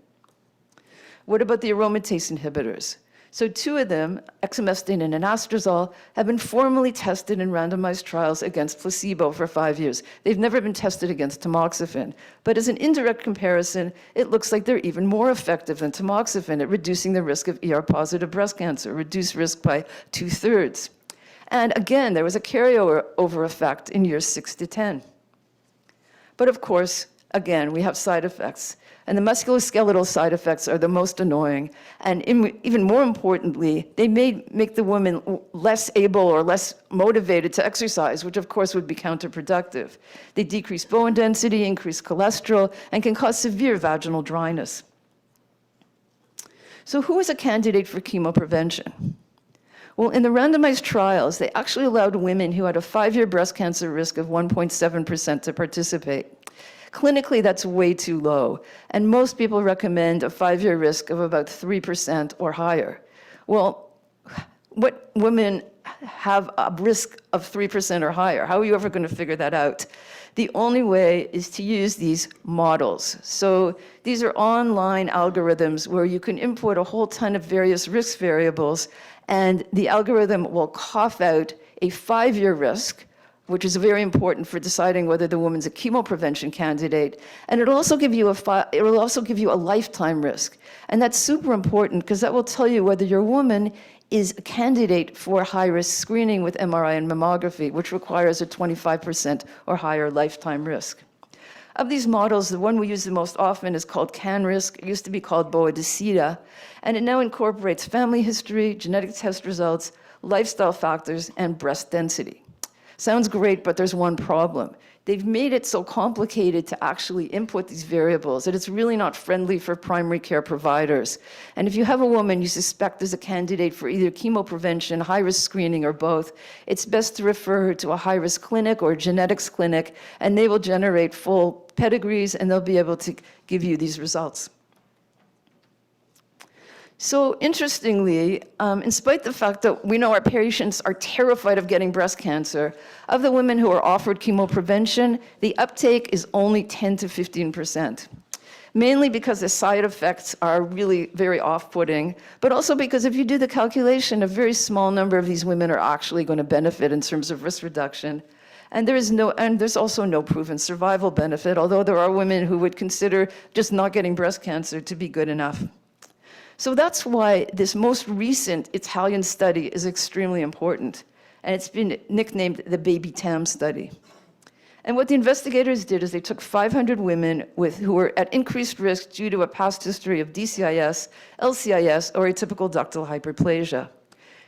What about the aromatase inhibitors? So 2 of them, exemestane and anastrozole, have been formally tested in randomized trials against placebo for 5 years. They've never been tested against tamoxifen. But as an indirect comparison, it looks like they're even more effective than tamoxifen at reducing the risk of ER-positive breast cancer, reduced risk by 2/3. And again, there was a carryover effect in years 6 to 10. But of course, again, we have side effects. And the musculoskeletal side effects are the most annoying. And even more importantly, they may make the woman less able or less motivated to exercise, which of course would be counterproductive. They decrease bone density, increase cholesterol, and can cause severe vaginal dryness. So who is a candidate for chemoprevention? Well, in the randomized trials, they actually allowed women who had a 5-year breast cancer risk of 1.7% to participate. Clinically, that's way too low, and most people recommend a 5-year risk of about 3% or higher. Well, what women have a risk of 3% or higher? How are you ever going to figure that out? The only way is to use these models. So these are online algorithms where you can input a whole ton of various risk variables, and the algorithm will cough out a 5-year risk, which is very important for deciding whether the woman's a chemoprevention candidate. And it'll also give you a lifetime risk. And that's super important because that will tell you whether your woman is a candidate for high-risk screening with MRI and mammography, which requires a 25% or higher lifetime risk. Of these models, the one we use the most often is called CanRisk. It used to be called Boadicea, and it now incorporates family history, genetic test results, lifestyle factors, and breast density. Sounds great, but there's one problem. They've made it so complicated to actually input these variables that it's really not friendly for primary care providers. And if you have a woman you suspect is a candidate for either chemoprevention, high-risk screening, or both, it's best to refer her to a high-risk clinic or a genetics clinic, and they will generate full pedigrees, and they'll be able to give you these results. So interestingly, in spite of the fact that we know our patients are terrified of getting breast cancer, of the women who are offered chemoprevention, the uptake is only 10 to 15%. Mainly because the side effects are really very off-putting, but also because if you do the calculation, a very small number of these women are actually going to benefit in terms of risk reduction. And there's also no proven survival benefit, although there are women who would consider just not getting breast cancer to be good enough. So that's why this most recent Italian study is extremely important, and it's been nicknamed the Baby TAM study. And what the investigators did is they took 500 women who were at increased risk due to a past history of DCIS, LCIS, or atypical ductal hyperplasia.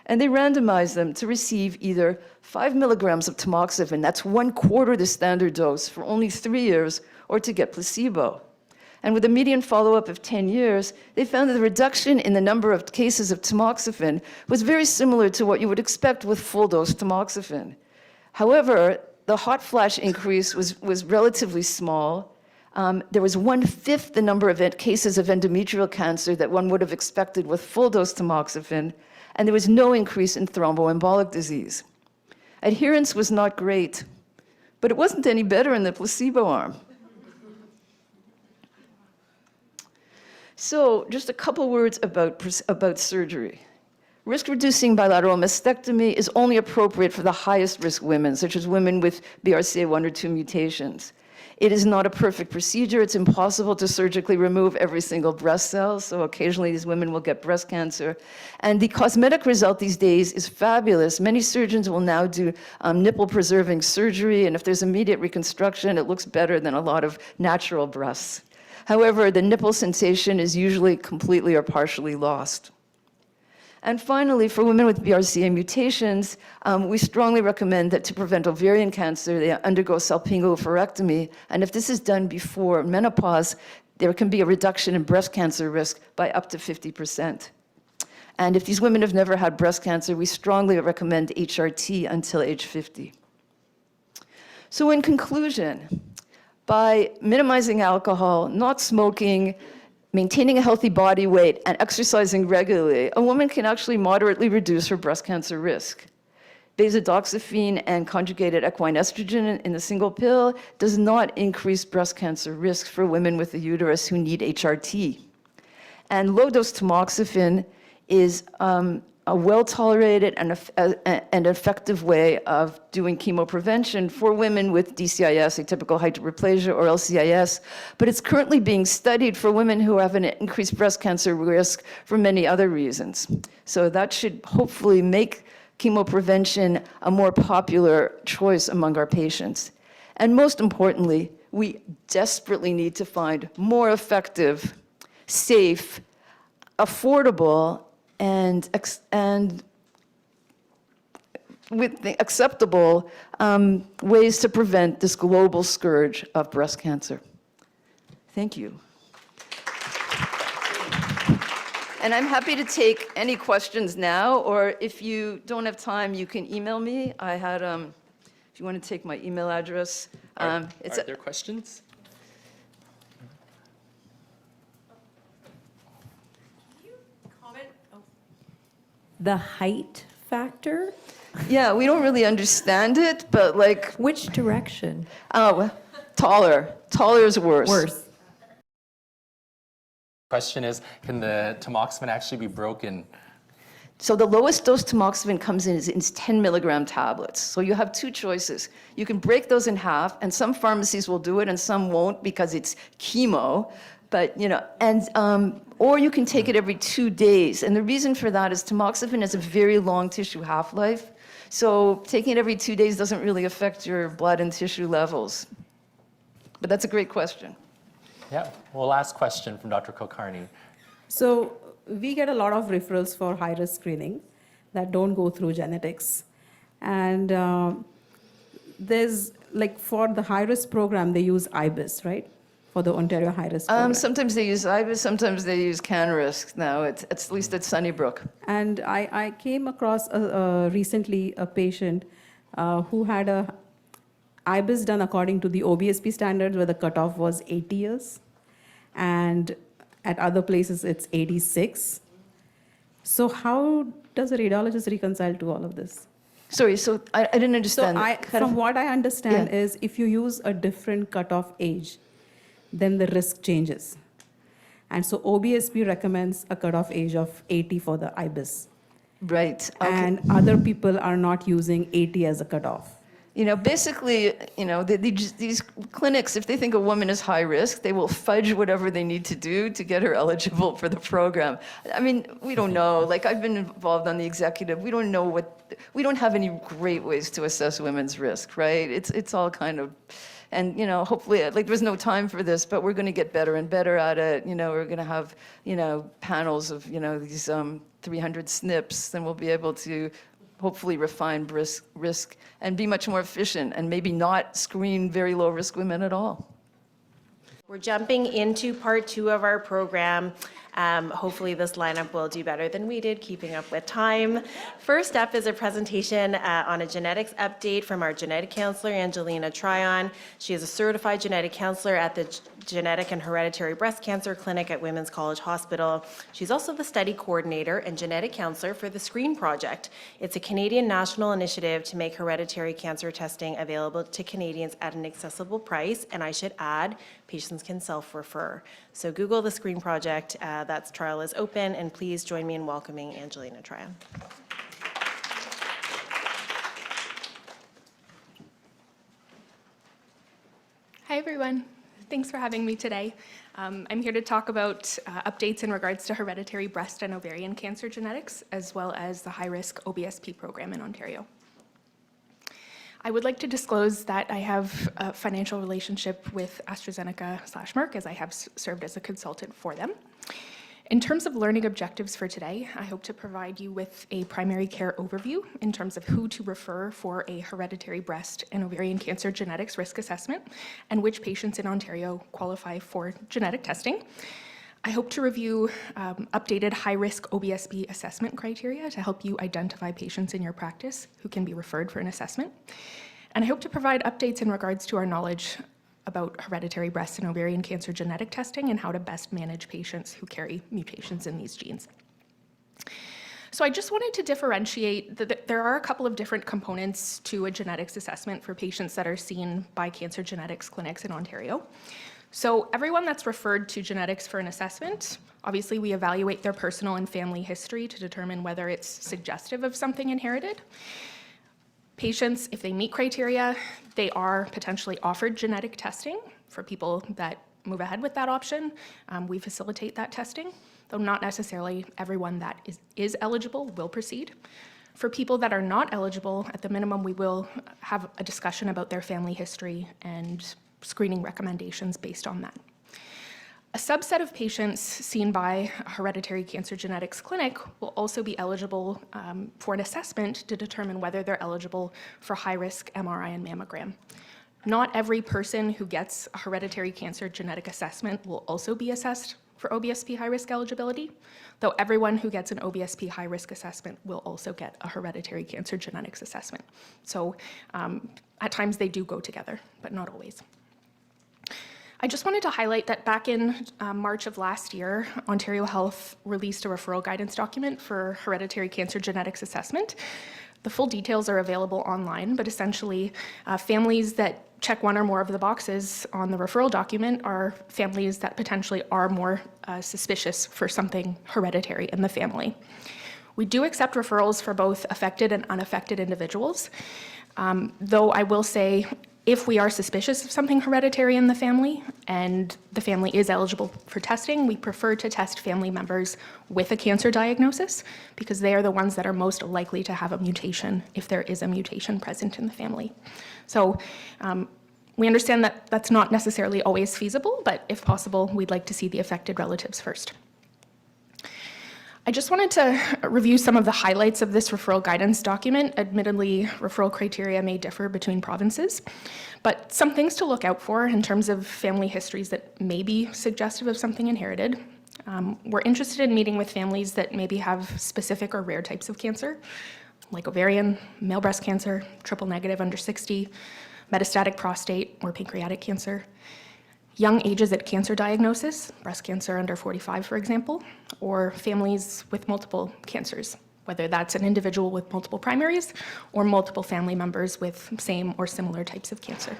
And they randomized them to receive either 5 milligrams of tamoxifen, that's 1/4 the standard dose, for only 3 years, or to get placebo. And with a median follow-up of 10 years, they found that the reduction in the number of cases of tamoxifen was very similar to what you would expect with full-dose tamoxifen. However, the hot flash increase was relatively small. There was 1/5 the number of cases of endometrial cancer that one would have expected with full-dose tamoxifen, and there was no increase in thromboembolic disease. Adherence was not great, but it wasn't any better in the placebo arm. So just a couple words about surgery. Risk-reducing bilateral mastectomy is only appropriate for the highest-risk women, such as women with BRCA1 or 2 mutations. It is not a perfect procedure. It's impossible to surgically remove every single breast cell, so occasionally these women will get breast cancer. And the cosmetic result these days is fabulous. Many surgeons will now do nipple-preserving surgery, and if there's immediate reconstruction, it looks better than a lot of natural breasts. However, the nipple sensation is usually completely or partially lost. And finally, for women with BRCA mutations, we strongly recommend that to prevent ovarian cancer, they undergo salpingo-oophorectomy. And if this is done before menopause, there can be a reduction in breast cancer risk by up to 50%. And if these women have never had breast cancer, we strongly recommend HRT until age 50. So in conclusion, by minimizing alcohol, not smoking, maintaining a healthy body weight, and exercising regularly, a woman can actually moderately reduce her breast cancer risk. Beta-doxyphene and conjugated equine estrogen in the single pill does not increase breast cancer risk for women with a uterus who need HRT. And low-dose tamoxifen is a well-tolerated and effective way of doing chemoprevention for women with DCIS, atypical hyperplasia, or LCIS, but it's currently being studied for women who have an increased breast cancer risk for many other reasons. So that should hopefully make chemoprevention a more popular choice among our patients. And most importantly, we desperately need to find more effective, safe, affordable, and with the acceptable ways to prevent this global scourge of breast cancer. Thank you. And I'm happy to take any questions now, or if you don't have time, you can email me. I had, if you want to take my email address. Are there questions? The height factor? Yeah, we don't really understand it, but like, Which direction? oh, taller. Taller is worse. Worse. Question is, can the tamoxifen actually be broken? So the lowest dose tamoxifen comes in is 10 milligram tablets. So you have two choices. You can break those in half, and some pharmacies will do it and some won't because it's chemo. But, you know, and, or you can take it every 2 days. And the reason for that is tamoxifen has a very long tissue half-life. So taking it every 2 days doesn't really affect your blood and tissue levels. But that's a great question. Yeah, well, last question from Dr. Kulkarni. So we get a lot of referrals for high-risk screening that don't go through genetics. And there's, like, for the high-risk program, they use IBIS, right? For the Ontario high-risk program. Sometimes they use IBIS, sometimes they use CanRisk. Now, at least at Sunnybrook. And I came across recently a patient who had a IBIS done according to the OBSP standards, where the cutoff was 80 years. And at other places, it's 86. So how does a radiologist reconcile to all of this? Sorry, so I didn't understand. So from what I understand Yeah. is if you use a different cutoff age, then the risk changes. And so OBSP recommends a cutoff age of 80 for the IBIS. Right. Okay. And other people are not using 80 as a cutoff. You know, basically, you know, these clinics, if they think a woman is high risk, they will fudge whatever they need to do to get her eligible for the program. I mean, we don't know. Like, I've been involved on the executive. We don't know we don't have any great ways to assess women's risk, right? It's all kind of, and, you know, hopefully, like, there's no time for this, but we're going to get better and better at it. You know, we're going to have, you know, panels of, you know, these 300 SNPs, then we'll be able to hopefully refine risk and be much more efficient and maybe not screen very low risk women at all. We're jumping into part 2 of our program. Hopefully this lineup will do better than we did, keeping up with time. First up is a presentation on a genetics update from our genetic counselor, Angelina Tryon. She is a certified genetic counselor at the genetic and hereditary breast cancer clinic at Women's College Hospital. She's also the study coordinator and genetic counselor for the SCREEN Project. It's a Canadian national initiative to make hereditary cancer testing available to Canadians at an accessible price, and I should add, patients can self-refer. So Google the SCREEN Project, that trial is open, and please join me in welcoming Angelina Tryon. Hi, everyone. Thanks for having me today. I'm here to talk about updates in regards to hereditary breast and ovarian cancer genetics, as well as the high-risk OBSP program in Ontario. I would like to disclose that I have a financial relationship with AstraZeneca/Merck, as I have served as a consultant for them. In terms of learning objectives for today, I hope to provide you with a primary care overview in terms of who to refer for a hereditary breast and ovarian cancer genetics risk assessment and which patients in Ontario qualify for genetic testing. I hope to review updated high-risk OBSP assessment criteria to help you identify patients in your practice who can be referred for an assessment. And I hope to provide updates in regards to our knowledge about hereditary breast and ovarian cancer genetic testing and how to best manage patients who carry mutations in these genes. So I just wanted to differentiate that there are a couple of different components to a genetics assessment for patients that are seen by cancer genetics clinics in Ontario. So everyone that's referred to genetics for an assessment, obviously we evaluate their personal and family history to determine whether it's suggestive of something inherited. Patients, if they meet criteria, they are potentially offered genetic testing. For people that move ahead with that option, we facilitate that testing, though not necessarily everyone that is eligible will proceed. For people that are not eligible, at the minimum, we will have a discussion about their family history and screening recommendations based on that. A subset of patients seen by a hereditary cancer genetics clinic will also be eligible for an assessment to determine whether they're eligible for high-risk MRI and mammogram. Not every person who gets a hereditary cancer genetic assessment will also be assessed for OBSP high-risk eligibility, though everyone who gets an OBSP high-risk assessment will also get a hereditary cancer genetics assessment. So at times they do go together, but not always. I just wanted to highlight that back in March of last year, Ontario Health released a referral guidance document for hereditary cancer genetics assessment. The full details are available online, but essentially families that check one or more of the boxes on the referral document are families that potentially are more suspicious for something hereditary in the family. We do accept referrals for both affected and unaffected individuals, though I will say if we are suspicious of something hereditary in the family and the family is eligible for testing, we prefer to test family members with a cancer diagnosis because they are the ones that are most likely to have a mutation if there is a mutation present in the family. So we understand that that's not necessarily always feasible, but if possible, we'd like to see the affected relatives first. I just wanted to review some of the highlights of this referral guidance document. Admittedly, referral criteria may differ between provinces, but some things to look out for in terms of family histories that may be suggestive of something inherited. We're interested in meeting with families that maybe have specific or rare types of cancer, like ovarian, male breast cancer, triple negative under 60, metastatic prostate or pancreatic cancer. Young ages at cancer diagnosis, breast cancer under 45, for example, or families with multiple cancers, whether that's an individual with multiple primaries or multiple family members with same or similar types of cancer.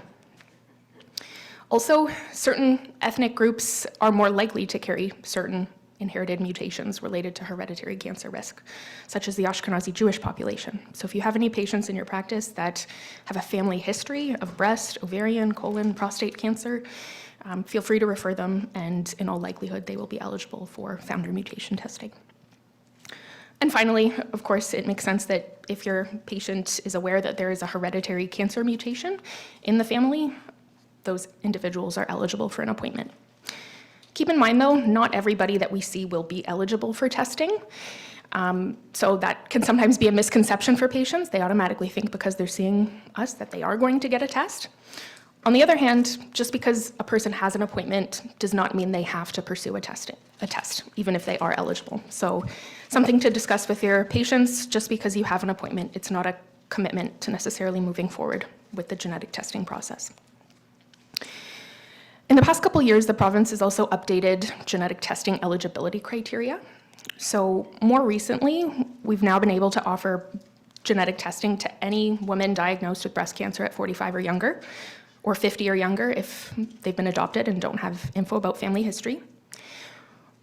Also, certain ethnic groups are more likely to carry certain inherited mutations related to hereditary cancer risk, such as the Ashkenazi Jewish population. So if you have any patients in your practice that have a family history of breast, ovarian, colon, prostate cancer, feel free to refer them, and in all likelihood, they will be eligible for founder mutation testing. And finally, of course, it makes sense that if your patient is aware that there is a hereditary cancer mutation in the family, those individuals are eligible for an appointment. Keep in mind, though, not everybody that we see will be eligible for testing. So that can sometimes be a misconception for patients. They automatically think because they're seeing us that they are going to get a test. On the other hand, just because a person has an appointment does not mean they have to pursue a test, even if they are eligible. So something to discuss with your patients. Just because you have an appointment, it's not a commitment to necessarily moving forward with the genetic testing process. In the past couple years, the province has also updated genetic testing eligibility criteria. So more recently, we've now been able to offer genetic testing to any woman diagnosed with breast cancer at 45 or younger, or 50 or younger if they've been adopted and don't have info about family history.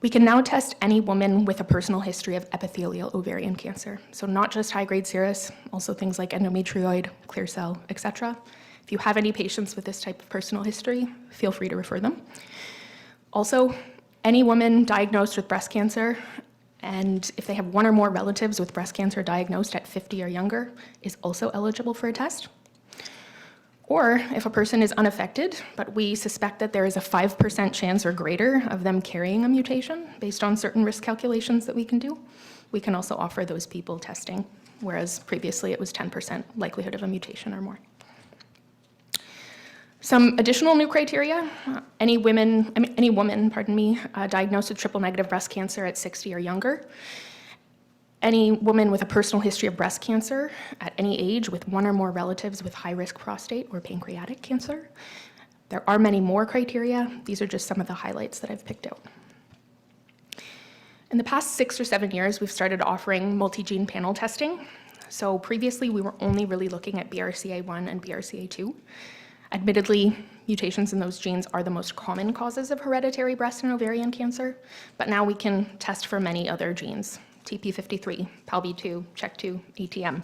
We can now test any woman with a personal history of epithelial ovarian cancer. So not just high-grade serous, also things like endometrioid, clear cell, etc. If you have any patients with this type of personal history, feel free to refer them. Also, any woman diagnosed with breast cancer, and if they have one or more relatives with breast cancer diagnosed at 50 or younger, is also eligible for a test. Or if a person is unaffected, but we suspect that there is a 5% chance or greater of them carrying a mutation based on certain risk calculations that we can do, we can also offer those people testing, whereas previously it was 10% likelihood of a mutation or more. Some additional new criteria, any woman diagnosed with triple-negative breast cancer at 60 or younger, any woman with a personal history of breast cancer at any age with one or more relatives with high-risk prostate or pancreatic cancer. There are many more criteria. These are just some of the highlights that I've picked out. In the past 6 or 7 years, we've started offering multi-gene panel testing. So previously, we were only really looking at BRCA1 and BRCA2. Admittedly, mutations in those genes are the most common causes of hereditary breast and ovarian cancer, but now we can test for many other genes. TP53, PALB2, CHEK2, ATM.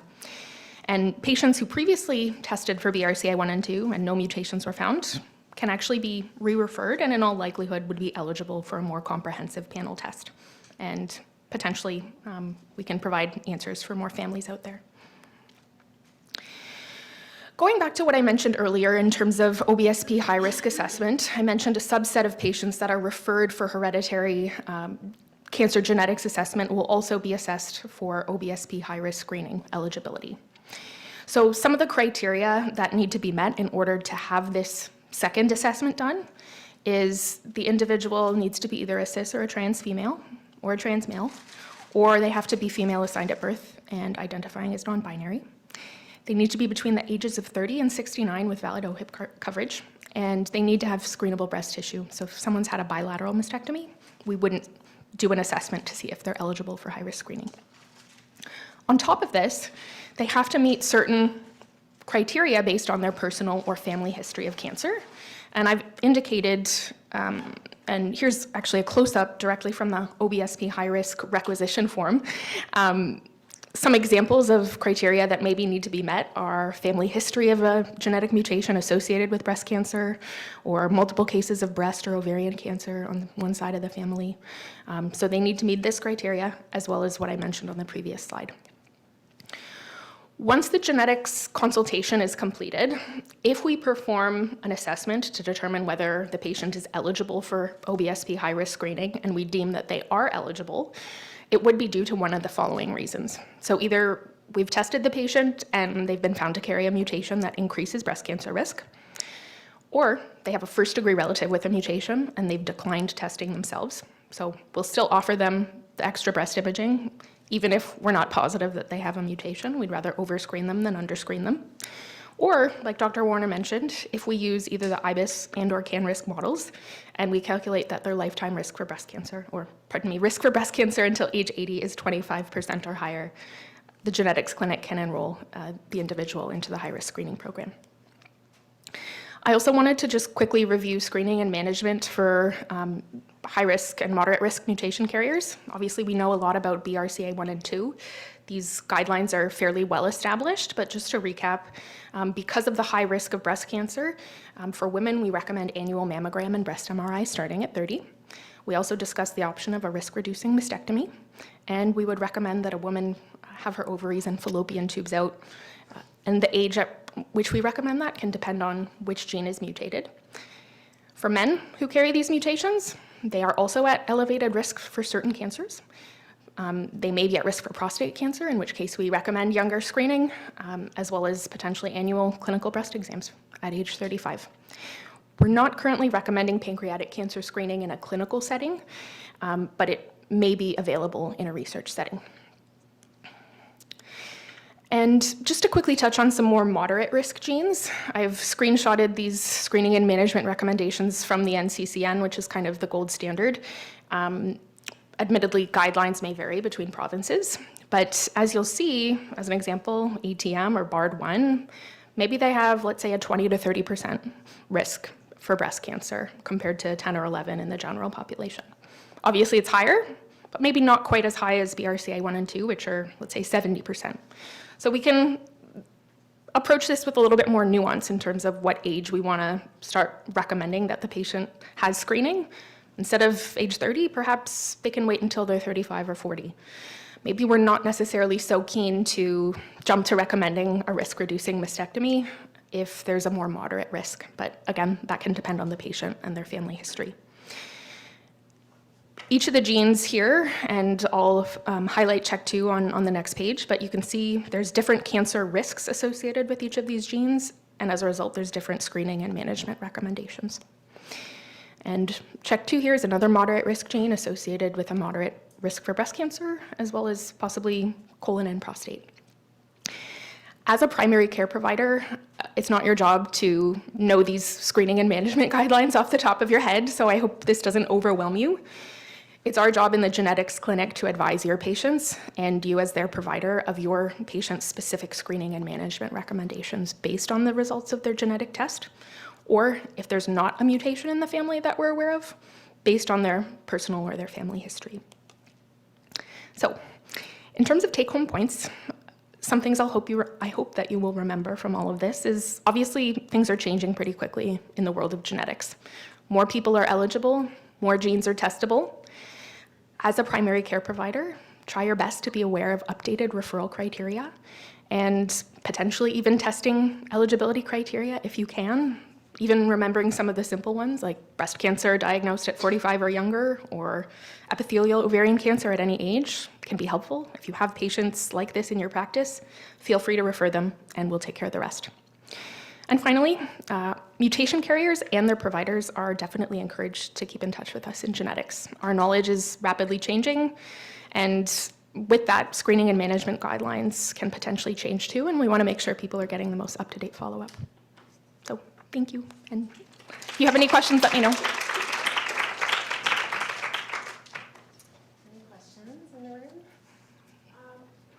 And patients who previously tested for BRCA1 and 2 and no mutations were found can actually be re-referred and in all likelihood would be eligible for a more comprehensive panel test. And potentially we can provide answers for more families out there. Going back to what I mentioned earlier in terms of OBSP high-risk assessment, I mentioned a subset of patients that are referred for hereditary cancer genetics assessment will also be assessed for OBSP high-risk screening eligibility. So some of the criteria that need to be met in order to have this second assessment done is the individual needs to be either a cis or a trans female or a trans male, or they have to be female assigned at birth and identifying as non-binary. They need to be between the ages of 30 and 69 with valid OHIP coverage, and they need to have screenable breast tissue. So if someone's had a bilateral mastectomy, we wouldn't do an assessment to see if they're eligible for high-risk screening. On top of this, they have to meet certain criteria based on their personal or family history of cancer. And I've indicated, and here's actually a close-up directly from the OBSP high-risk requisition form. Some examples of criteria that maybe need to be met are family history of a genetic mutation associated with breast cancer, or multiple cases of breast or ovarian cancer on one side of the family. So they need to meet this criteria, as well as what I mentioned on the previous slide. Once the genetics consultation is completed, if we perform an assessment to determine whether the patient is eligible for OBSP high-risk screening, and we deem that they are eligible, it would be due to one of the following reasons. So either we've tested the patient and they've been found to carry a mutation that increases breast cancer risk, or they have a first-degree relative with a mutation and they've declined testing themselves. So we'll still offer them the extra breast imaging, even if we're not positive that they have a mutation. We'd rather overscreen them than underscreen them. Or, like Dr. Warner mentioned, if we use either the IBIS and or CAN-risk models, and we calculate that their lifetime risk for breast cancer, or pardon me, risk for breast cancer until age 80 is 25% or higher, the genetics clinic can enroll the individual into the high-risk screening program. I also wanted to just quickly review screening and management for high-risk and moderate-risk mutation carriers. Obviously, we know a lot about BRCA1 and 2. These guidelines are fairly well established, but just to recap, because of the high risk of breast cancer, for women, we recommend annual mammogram and breast MRI starting at 30. We also discussed the option of a risk-reducing mastectomy, and we would recommend that a woman have her ovaries and fallopian tubes out, and the age at which we recommend that can depend on which gene is mutated. For men who carry these mutations, they are also at elevated risk for certain cancers. They may be at risk for prostate cancer, in which case we recommend younger screening, as well as potentially annual clinical breast exams at age 35. We're not currently recommending pancreatic cancer screening in a clinical setting, but it may be available in a research setting. And just to quickly touch on some more moderate risk genes, I've screenshotted these screening and management recommendations from the NCCN, which is kind of the gold standard. Admittedly, guidelines may vary between provinces, but as you'll see, as an example, ATM or BARD1, maybe they have, let's say, a 20 to 30% risk for breast cancer compared to 10 or 11 in the general population. Obviously, it's higher, but maybe not quite as high as BRCA 1 and 2, which are, let's say, 70%. So we can approach this with a little bit more nuance in terms of what age we want to start recommending that the patient has screening. Instead of age 30, perhaps they can wait until they're 35 or 40. Maybe we're not necessarily so keen to jump to recommending a risk-reducing mastectomy if there's a more moderate risk. But again, that can depend on the patient and their family history. Each of the genes here, and I'll highlight check 2 on the next page, but you can see there's different cancer risks associated with each of these genes, and as a result, there's different screening and management recommendations. And check 2 here is another moderate risk gene associated with a moderate risk for breast cancer, as well as possibly colon and prostate. As a primary care provider, it's not your job to know these screening and management guidelines off the top of your head, so I hope this doesn't overwhelm you. It's our job in the genetics clinic to advise your patients and you as their provider of your patient's specific screening and management recommendations based on the results of their genetic test, or if there's not a mutation in the family that we're aware of, based on their personal or their family history. So, in terms of take-home points, some things I hope that you will remember from all of this is obviously things are changing pretty quickly in the world of genetics. More people are eligible, more genes are testable. As a primary care provider, try your best to be aware of updated referral criteria and potentially even testing eligibility criteria if you can. Even remembering some of the simple ones like breast cancer diagnosed at 45 or younger, or epithelial ovarian cancer at any age can be helpful. If you have patients like this in your practice, feel free to refer them and we'll take care of the rest. And finally, mutation carriers and their providers are definitely encouraged to keep in touch with us in genetics. Our knowledge is rapidly changing, and with that, screening and management guidelines can potentially change too, and we want to make sure people are getting the most up-to-date follow-up. So thank you, and if you have any questions, let me know. Any questions in the room?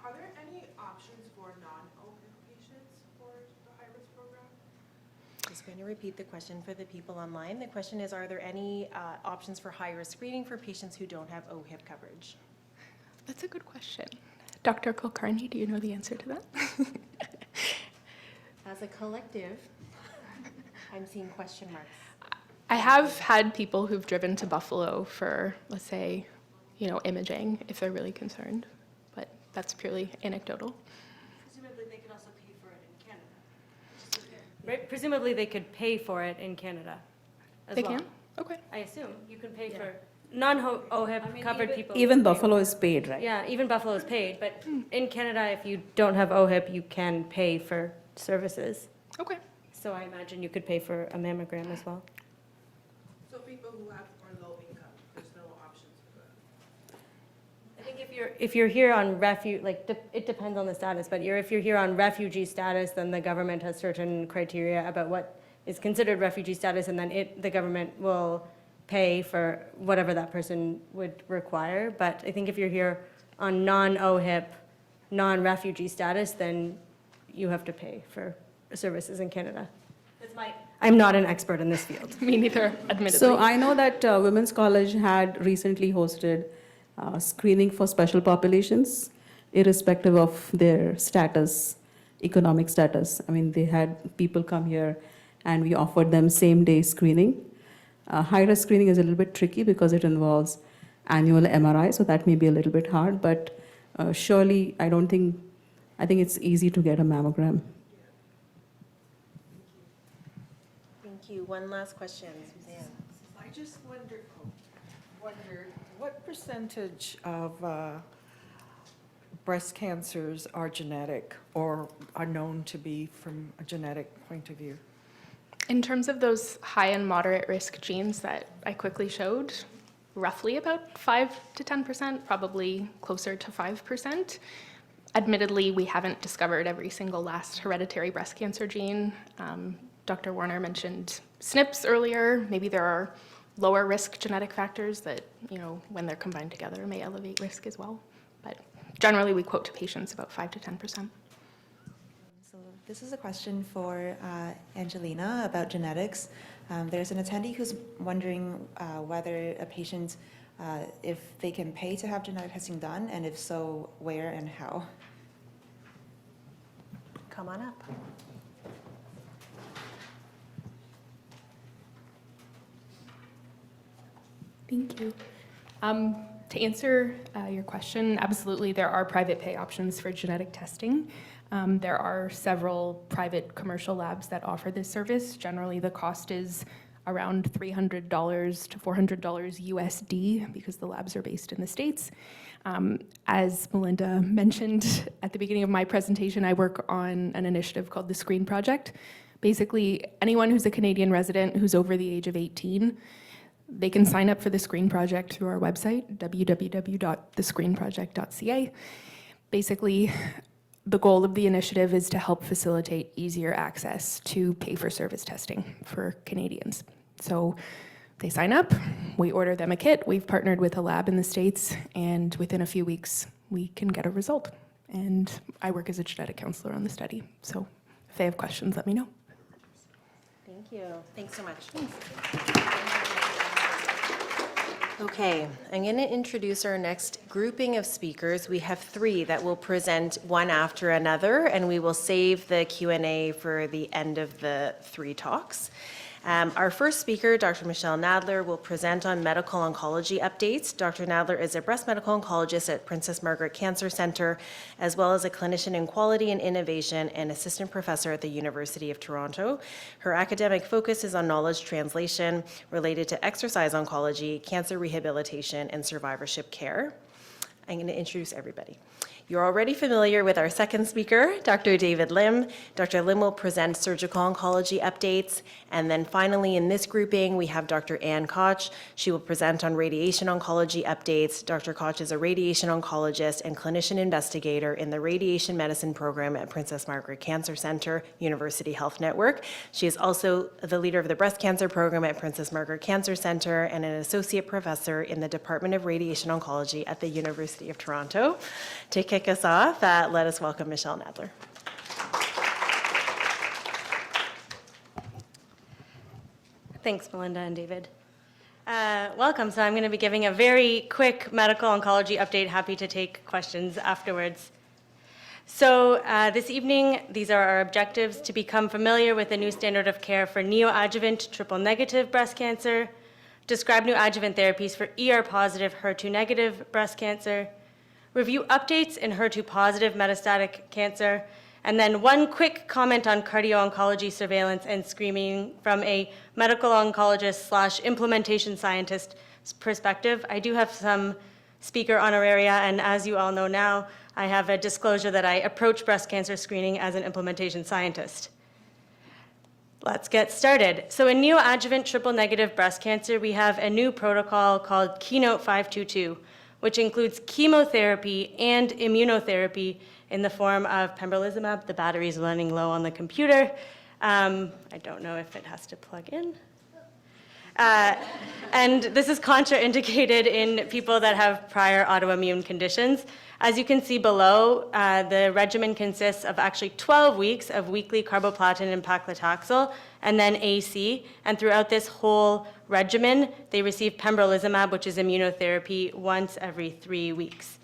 Are there any options for non-OHIP patients for the high-risk program? Just going to repeat the question for the people online. The question is, are there any options for high-risk screening for patients who don't have OHIP coverage? That's a good question. Dr. Kulkarni, do you know the answer to that? As a collective, I'm seeing question marks. I have had people who've driven to Buffalo for, let's say, imaging if they're really concerned, but that's purely anecdotal. Presumably they could also pay for it in Canada. Right? Presumably they could pay for it in Canada as They well. can? Okay. I assume you can pay for non-OHIP covered people. Even Buffalo is paid, right? Yeah, even Buffalo is paid, but in Canada, if you don't have OHIP, you can pay for services. Okay. So I imagine you could pay for a mammogram as well. So people who are low income, there's no options for them? I think if you're here on it depends on the status, but if you're here on refugee status, then the government has certain criteria about what is considered refugee status, and then the government will pay for whatever that person would require. But I think if you're here on non-OHIP, non-refugee status, then you have to pay for services in Canada. I'm not an expert in this field. Me neither, admittedly. So I know that Women's College had recently hosted screening for special populations, irrespective of their status, economic status. I mean, they had people come here and we offered them same-day screening. High-risk screening is a little bit tricky because it involves annual MRI, so that may be a little bit hard, but surely I think it's easy to get a mammogram. Thank you. One last question, Suzanne. I just wondered what percentage of breast cancers are genetic or are known to be from a genetic point of view? In terms of those high and moderate risk genes that I quickly showed, roughly about 5 to 10%, probably closer to 5%. Admittedly, we haven't discovered every single last hereditary breast cancer gene. Dr. Warner mentioned SNPs earlier. Maybe there are lower risk genetic factors that, when they're combined together may elevate risk as well. But generally, we quote to patients about 5 to 10%. So this is a question for Angelina about genetics. There's an attendee who's wondering whether a patient, if they can pay to have genetic testing done, and if so, where and how. Come on up. Thank you. To answer your question, absolutely, there are private pay options for genetic testing. There are several private commercial labs that offer this service. Generally, the cost is around $300 to $400 USD because the labs are based in the States. As Melinda mentioned at the beginning of my presentation, I work on an initiative called the Screen Project. Basically, anyone who's a Canadian resident who's over the age of 18, they can sign up for the Screen Project through our website, www.thescreenproject.ca. Basically, the goal of the initiative is to help facilitate easier access to pay-for-service testing for Canadians. So they sign up, we order them a kit, we've partnered with a lab in the States, and within a few weeks, we can get a result. And I work as a genetic counselor on the study, so if they have questions, let me know. Thank you. Thanks so much. Okay, I'm going to introduce our next grouping of speakers. We have 3 that will present one after another, and we will save the Q&A for the end of the 3 talks. Our first speaker, Dr. Michelle Nadler, will present on medical oncology updates. Dr. Nadler is a breast medical oncologist at Princess Margaret Cancer Centre, as well as a clinician in quality and innovation and assistant professor at the University of Toronto. Her academic focus is on knowledge translation related to exercise oncology, cancer rehabilitation, and survivorship care. I'm going to introduce everybody. You're already familiar with our second speaker, Dr. David Lim. Dr. Lim will present surgical oncology updates. And then finally, in this grouping, we have Dr. Ann Koch. She will present on radiation oncology updates. Dr. Koch is a radiation oncologist and clinician investigator in the radiation medicine program at Princess Margaret Cancer Centre, University Health Network. She is also the leader of the breast cancer program at Princess Margaret Cancer Centre and an associate professor in the Department of Radiation Oncology at the University of Toronto. To kick us off, let us welcome Michelle Nadler. Thanks, Melinda and David. Welcome. So I'm going to be giving a very quick medical oncology update. Happy to take questions afterwards. So this evening, these are our objectives: to become familiar with the new standard of care for neoadjuvant triple-negative breast cancer, describe new adjuvant therapies for ER-positive, HER2-negative breast cancer, review updates in HER2-positive metastatic cancer, and then one quick comment on cardio-oncology surveillance and screening from a medical oncologist / implementation scientist perspective. I do have some speaker honoraria, and as you all know now, I have a disclosure that I approach breast cancer screening as an implementation scientist. Let's get started. So in neoadjuvant triple-negative breast cancer, we have a new protocol called Keynote 522, which includes chemotherapy and immunotherapy in the form of pembrolizumab. The battery's running low on the computer. I don't know if it has to plug in. And this is contraindicated in people that have prior autoimmune conditions. As you can see below, the regimen consists of actually 12 weeks of weekly carboplatin and paclitaxel, and then AC. And throughout this whole regimen, they receive pembrolizumab, which is immunotherapy, once every 3 weeks.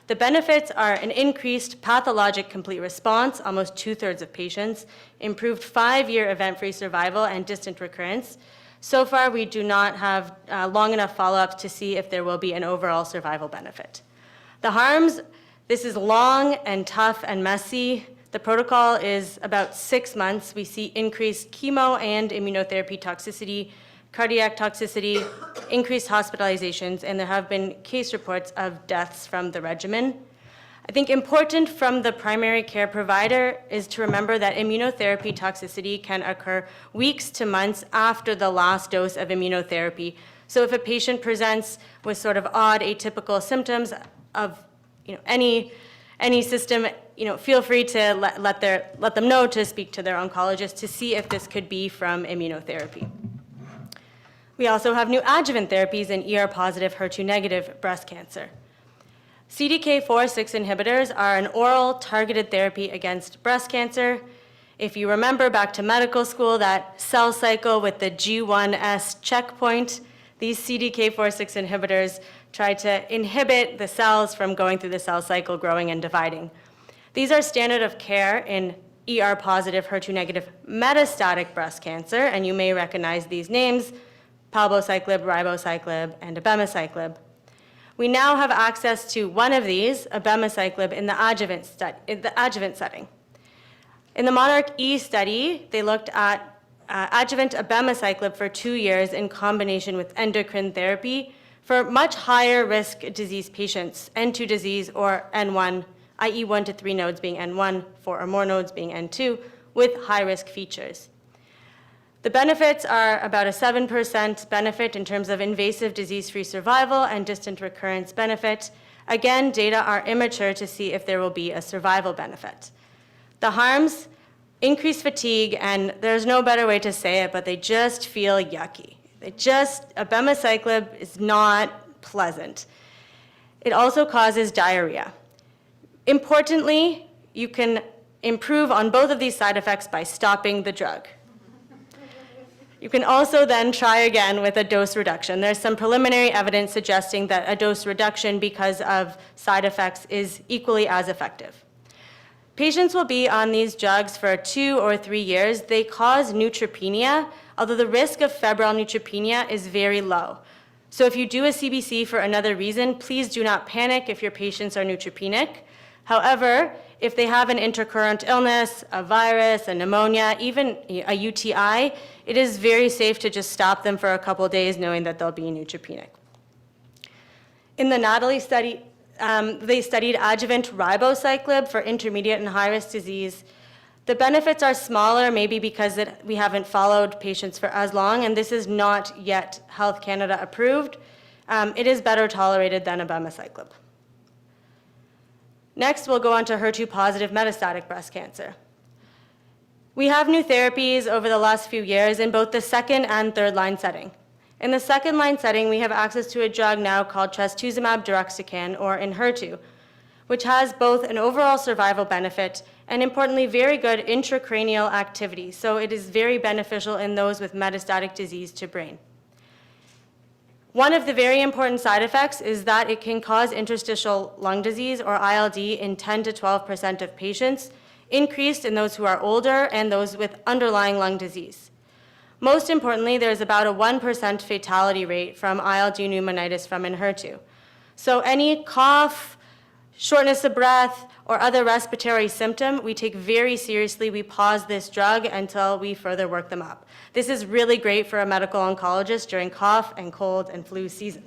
The benefits are an increased pathologic complete response, almost 2/3 of patients, improved 5-year event-free survival, and distant recurrence. So far, we do not have long enough follow-ups to see if there will be an overall survival benefit. The harms: this is long and tough and messy. The protocol is about 6 months. We see increased chemo and immunotherapy toxicity, cardiac toxicity, increased hospitalizations, and there have been case reports of deaths from the regimen. I think important from the primary care provider is to remember that immunotherapy toxicity can occur weeks to months after the last dose of immunotherapy. So if a patient presents with sort of odd atypical symptoms of any any system, feel free to let them know to speak to their oncologist to see if this could be from immunotherapy. We also have new adjuvant therapies in ER-positive, HER2-negative breast cancer. CDK4/6 inhibitors are an oral targeted therapy against breast cancer. If you remember back to medical school, that cell cycle with the G1S checkpoint, these CDK4/6 inhibitors try to inhibit the cells from going through the cell cycle, growing and dividing. These are standard of care in ER-positive, HER2-negative metastatic breast cancer, and you may recognize these names: palbociclib, ribociclib, and abemaciclib. We now have access to one of these, abemaciclib, in the adjuvant setting. In the Monarch E study, they looked at adjuvant abemaciclib for 2 years in combination with endocrine therapy for much higher risk disease patients, N2 disease or N1, i.e. 1 to 3 nodes being N1, 4 or more nodes being N2, with high-risk features. The benefits are about a 7% benefit in terms of invasive disease-free survival and distant recurrence benefit. Again, data are immature to see if there will be a survival benefit. The harms: increased fatigue, and there's no better way to say it, but they just feel yucky. Abemaciclib is not pleasant. It also causes diarrhea. Importantly, you can improve on both of these side effects by stopping the drug. You can also then try again with a dose reduction. There's some preliminary evidence suggesting that a dose reduction because of side effects is equally as effective. Patients will be on these drugs for 2 or 3 years. They cause neutropenia, although the risk of febrile neutropenia is very low. So if you do a CBC for another reason, please do not panic if your patients are neutropenic. However, if they have an intercurrent illness, a virus, a pneumonia, even a UTI, it is very safe to just stop them for a couple days knowing that they'll be neutropenic. In the Nadler study, they studied adjuvant ribociclib for intermediate and high-risk disease. The benefits are smaller, maybe because we haven't followed patients for as long, and this is not yet Health Canada approved. It is better tolerated than abemaciclib. Next, we'll go on to HER2-positive metastatic breast cancer. We have new therapies over the last few years in both the second and third line setting. In the second line setting, we have access to a drug now called trastuzumab deruxtecan, or Enhertu, which has both an overall survival benefit and, importantly, very good intracranial activity. So it is very beneficial in those with metastatic disease to brain. One of the very important side effects is that it can cause interstitial lung disease, or ILD, in 10 to 12% of patients, increased in those who are older and those with underlying lung disease. Most importantly, there's about a 1% fatality rate from ILD pneumonitis from Enhertu. So any cough, shortness of breath, or other respiratory symptom, we take very seriously. We pause this drug until we further work them up. This is really great for a medical oncologist during cough and cold and flu season.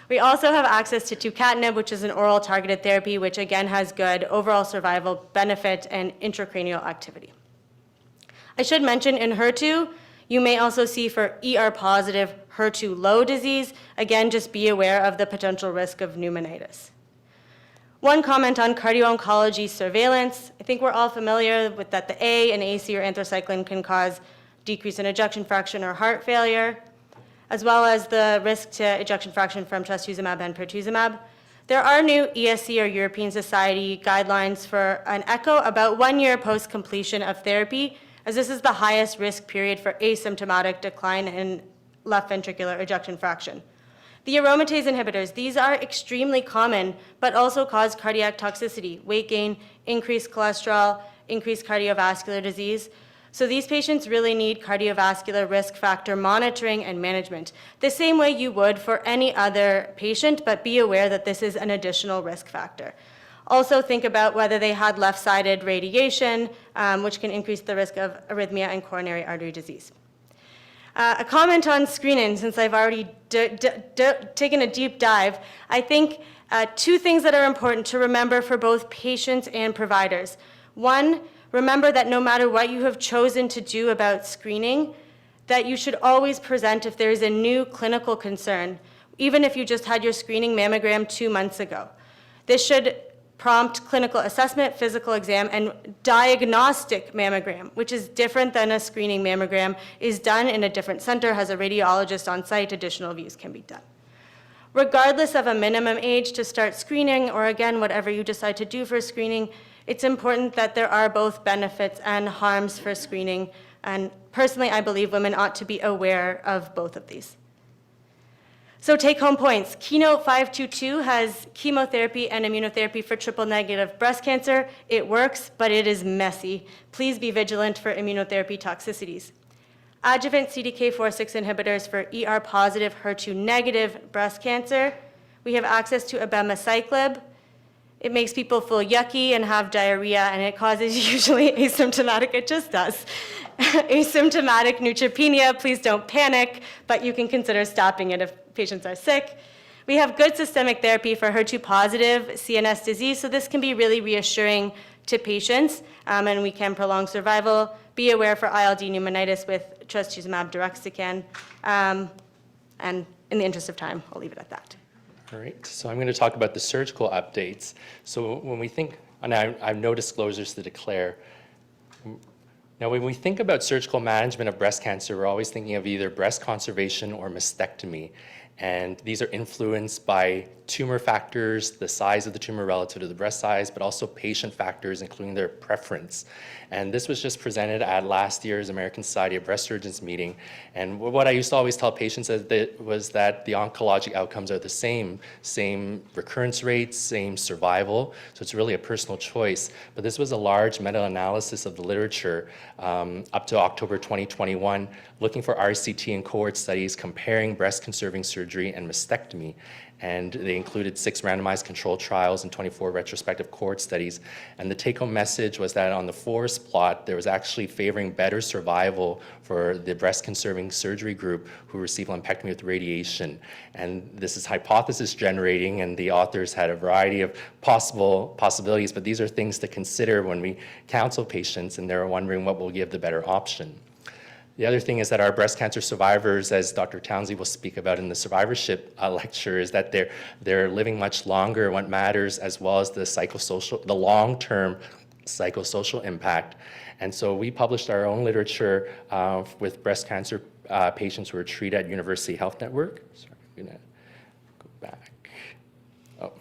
We also have access to tucatinib, which is an oral targeted therapy, which again has good overall survival benefit and intracranial activity. I should mention Enhertu, you may also see for ER-positive, HER2-low disease. Again, just be aware of the potential risk of pneumonitis. One comment on cardio-oncology surveillance. I think we're all familiar with that the A and AC or anthracycline can cause decrease in ejection fraction or heart failure, as well as the risk to ejection fraction from trastuzumab and pertuzumab. There are new ESC or European Society guidelines for an echo about 1 year post-completion of therapy, as this is the highest risk period for asymptomatic decline in left ventricular ejection fraction. The aromatase inhibitors, these are extremely common, but also cause cardiac toxicity, weight gain, increased cholesterol, increased cardiovascular disease. So these patients really need cardiovascular risk factor monitoring and management, the same way you would for any other patient, but be aware that this is an additional risk factor. Also think about whether they had left-sided radiation, which can increase the risk of arrhythmia and coronary artery disease. A comment on screening, since I've already taken a deep dive. I think 2 things that are important to remember for both patients and providers. One, remember that no matter what you have chosen to do about screening, that you should always present if there is a new clinical concern, even if you just had your screening mammogram 2 months ago. This should prompt clinical assessment, physical exam, and diagnostic mammogram, which is different than a screening mammogram, is done in a different center, has a radiologist on site, additional views can be done. Regardless of a minimum age to start screening, or again, whatever you decide to do for screening, it's important that there are both benefits and harms for screening. And personally, I believe women ought to be aware of both of these. So take-home points. Keynote 522 has chemotherapy and immunotherapy for triple-negative breast cancer. It works, but it is messy. Please be vigilant for immunotherapy toxicities. Adjuvant CDK4/6 inhibitors for ER-positive, HER2-negative breast cancer. We have access to abemaciclib. It makes people feel yucky and have diarrhea, and it causes usually asymptomatic, it just does, asymptomatic neutropenia. Please don't panic, but you can consider stopping it if patients are sick. We have good systemic therapy for HER2-positive CNS disease, so this can be really reassuring to patients, and we can prolong survival. Be aware for ILD pneumonitis with trastuzumab deruxtecan, and in the interest of time, I'll leave it at that. All right, so I'm going to talk about the surgical updates. So when we think, and I have no disclosures to declare. Now, when we think about surgical management of breast cancer, we're always thinking of either breast conservation or mastectomy. And these are influenced by tumor factors, the size of the tumor relative to the breast size, but also patient factors, including their preference. And this was just presented at last year's American Society of Breast Surgeons meeting. And what I used to always tell patients was that the oncologic outcomes are the same recurrence rates, same survival. So it's really a personal choice. But this was a large meta-analysis of the literature up to October 2021, looking for RCT and cohort studies comparing breast-conserving surgery and mastectomy. And they included 6 randomized controlled trials and 24 retrospective cohort studies. And the take-home message was that on the forest plot, there was actually favoring better survival for the breast-conserving surgery group who received lumpectomy with radiation. And this is hypothesis generating, and the authors had a variety of possibilities, but these are things to consider when we counsel patients and they're wondering what will give the better option. The other thing is that our breast cancer survivors, as Dr. Townsley will speak about in the survivorship lecture, is that they're living much longer. What matters, as well as the long-term psychosocial impact. And so we published our own literature with breast cancer patients who were treated at University Health Network. Sorry, I'm gonna go back. Oh,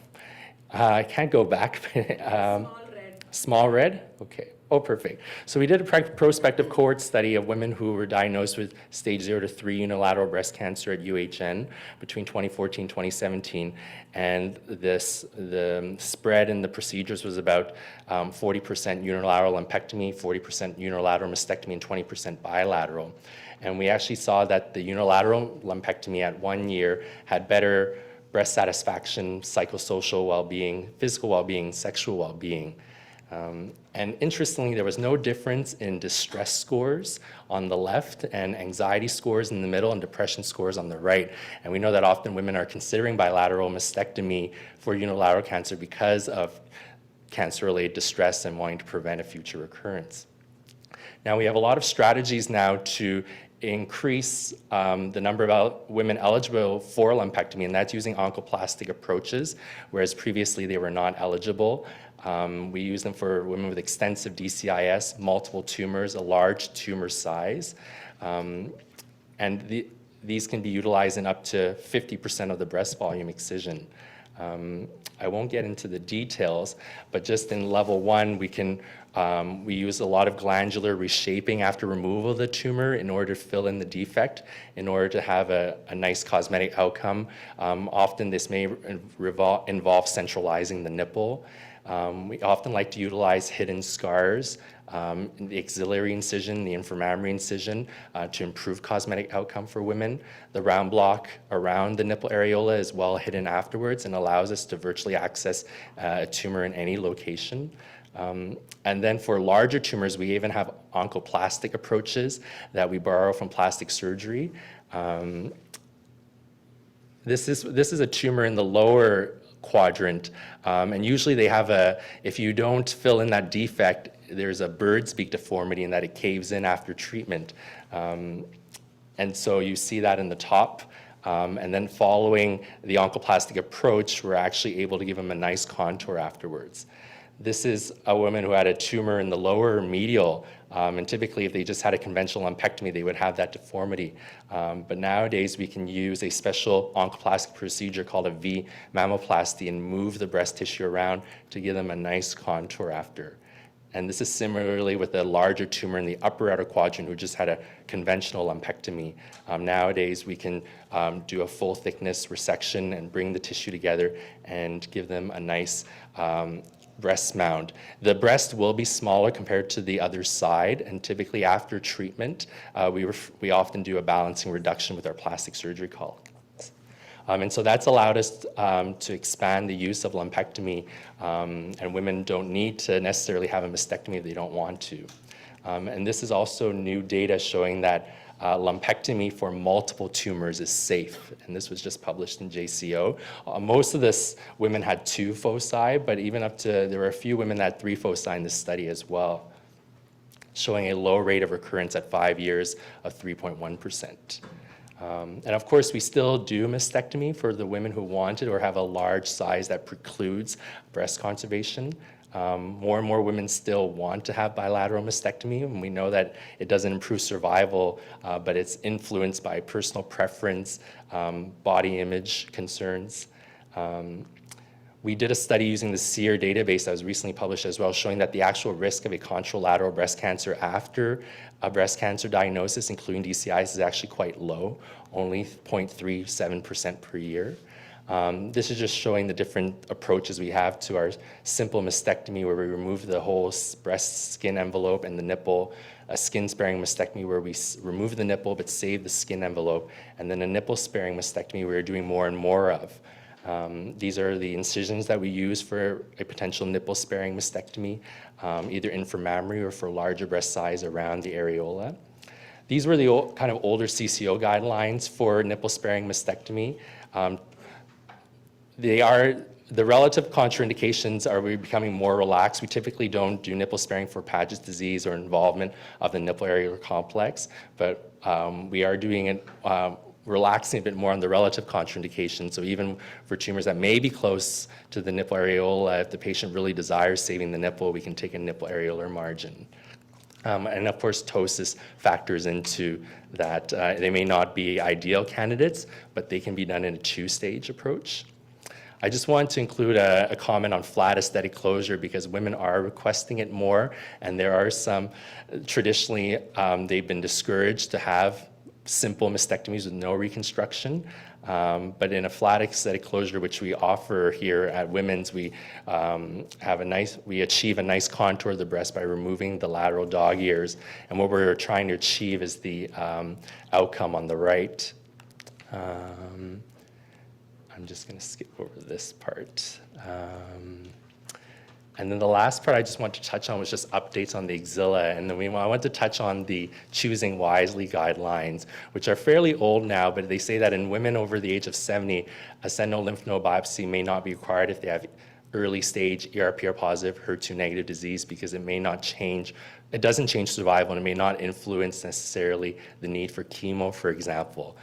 I can't go back. Small red. Small red? Okay. Oh, perfect. So we did a prospective cohort study of women who were diagnosed with stage 0 to 3 unilateral breast cancer at UHN between 2014 and 2017. And the spread in the procedures was about 40% unilateral lumpectomy, 40% unilateral mastectomy, and 20% bilateral. And we actually saw that the unilateral lumpectomy at 1 year had better breast satisfaction, psychosocial well-being, physical well-being, sexual well-being. And interestingly, there was no difference in distress scores on the left and anxiety scores in the middle and depression scores on the right. And we know that often women are considering bilateral mastectomy for unilateral cancer because of cancer-related distress and wanting to prevent a future recurrence. Now, we have a lot of strategies now to increase the number of women eligible for lumpectomy, and that's using oncoplastic approaches, whereas previously they were not eligible. We use them for women with extensive DCIS, multiple tumors, a large tumor size. And these can be utilized in up to 50% of the breast volume excision. I won't get into the details, but just in level 1, we use a lot of glandular reshaping after removal of the tumor in order to fill in the defect, in order to have a nice cosmetic outcome. Often this may involve centralizing the nipple. We often like to utilize hidden scars, the axillary incision, the inframammary incision, to improve cosmetic outcome for women. The round block around the nipple areola is well hidden afterwards and allows us to virtually access a tumor in any location. And then for larger tumors, we even have oncoplastic approaches that we borrow from plastic surgery. This is a tumor in the lower quadrant, and usually they have if you don't fill in that defect, there's a bird's beak deformity in that it caves in after treatment. And so you see that in the top And then following the oncoplastic approach, we're actually able to give them a nice contour afterwards. This is a woman who had a tumor in the lower medial, and typically if they just had a conventional lumpectomy, they would have that deformity. But nowadays we can use a special oncoplastic procedure called a V mammoplasty and move the breast tissue around to give them a nice contour after. And this is similarly with a larger tumor in the upper outer quadrant who just had a conventional lumpectomy. Nowadays, we can do a full thickness resection and bring the tissue together and give them a nice breast mound. The breast will be smaller compared to the other side, and typically after treatment, we often do a balancing reduction with our plastic surgery colleagues. And so that's allowed us to expand the use of lumpectomy, and women don't need to necessarily have a mastectomy if they don't want to. And this is also new data showing that lumpectomy for multiple tumors is safe, and this was just published in JCO. Most of this women had 2 foci, but even up to, there were a few women that had 3 foci in this study as well, showing a low rate of recurrence at 5 years of 3.1%. And of course, we still do mastectomy for the women who want it or have a large size that precludes breast conservation. More and more women still want to have bilateral mastectomy, and we know that it doesn't improve survival, but it's influenced by personal preference, body image concerns. We did a study using the SEER database that was recently published as well, showing that the actual risk of a contralateral breast cancer after a breast cancer diagnosis, including DCIs, is actually quite low, only 0.37% per year. This is just showing the different approaches we have to our simple mastectomy, where we remove the whole breast skin envelope and the nipple, a skin-sparing mastectomy where we remove the nipple but save the skin envelope, and then a nipple-sparing mastectomy we're doing more and more of. These are the incisions that we use for a potential nipple-sparing mastectomy, either inframammary or for larger breast size around the areola. These were the kind of older CCO guidelines for nipple-sparing mastectomy. The relative contraindications are becoming more relaxed. We typically don't do nipple sparing for Paget's disease or involvement of the nipple areolar complex, but we are doing it, relaxing a bit more on the relative contraindications. So even for tumors that may be close to the nipple areola, if the patient really desires saving the nipple, we can take a nipple areolar margin. And of course, ptosis factors into that. They may not be ideal candidates, but they can be done in a 2-stage approach. I just want to include a comment on flat aesthetic closure because women are requesting it more, and there are some, traditionally, they've been discouraged to have simple mastectomies with no reconstruction. But in a flat aesthetic closure, which we offer here at Women's, we achieve a nice contour of the breast by removing the lateral dog ears. And what we're trying to achieve is the outcome on the right. I'm just going to skip over this part. And then the last part I just want to touch on was just updates on the axilla. And then I want to touch on the Choosing Wisely guidelines, which are fairly old now, but they say that in women over the age of 70, a sentinel lymph node biopsy may not be required if they have early stage ERPR positive, HER2 negative disease, because it may not change, it doesn't change survival, and it may not influence necessarily the need for chemo, for example.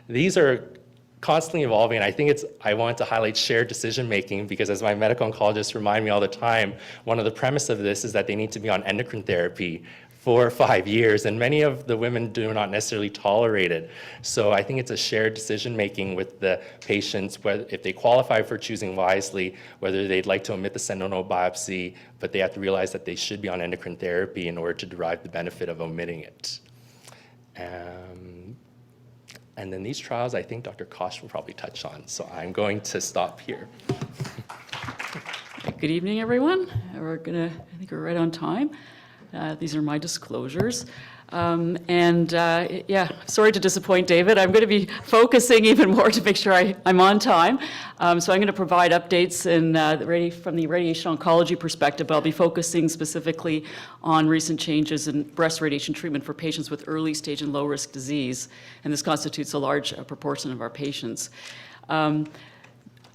These are constantly evolving, and I think I want to highlight shared decision-making because as my medical oncologists remind me all the time, one of the premise of this is that they need to be on endocrine therapy for 5 years, and many of the women do not necessarily tolerate it. So I think it's a shared decision-making with the patients, whether, if they qualify for Choosing Wisely, whether they'd like to omit the sentinel node biopsy, but they have to realize that they should be on endocrine therapy in order to derive the benefit of omitting it. And then these trials, I think Dr. Koch will probably touch on. So I'm going to stop here. Good evening, everyone. I think we're right on time. These are my disclosures. Yeah, sorry to disappoint David. I'm going to be focusing even more to make sure I'm on time. So I'm going to provide updates from the radiation oncology perspective, but I'll be focusing specifically on recent changes in breast radiation treatment for patients with early stage and low risk disease, and this constitutes a large proportion of our patients.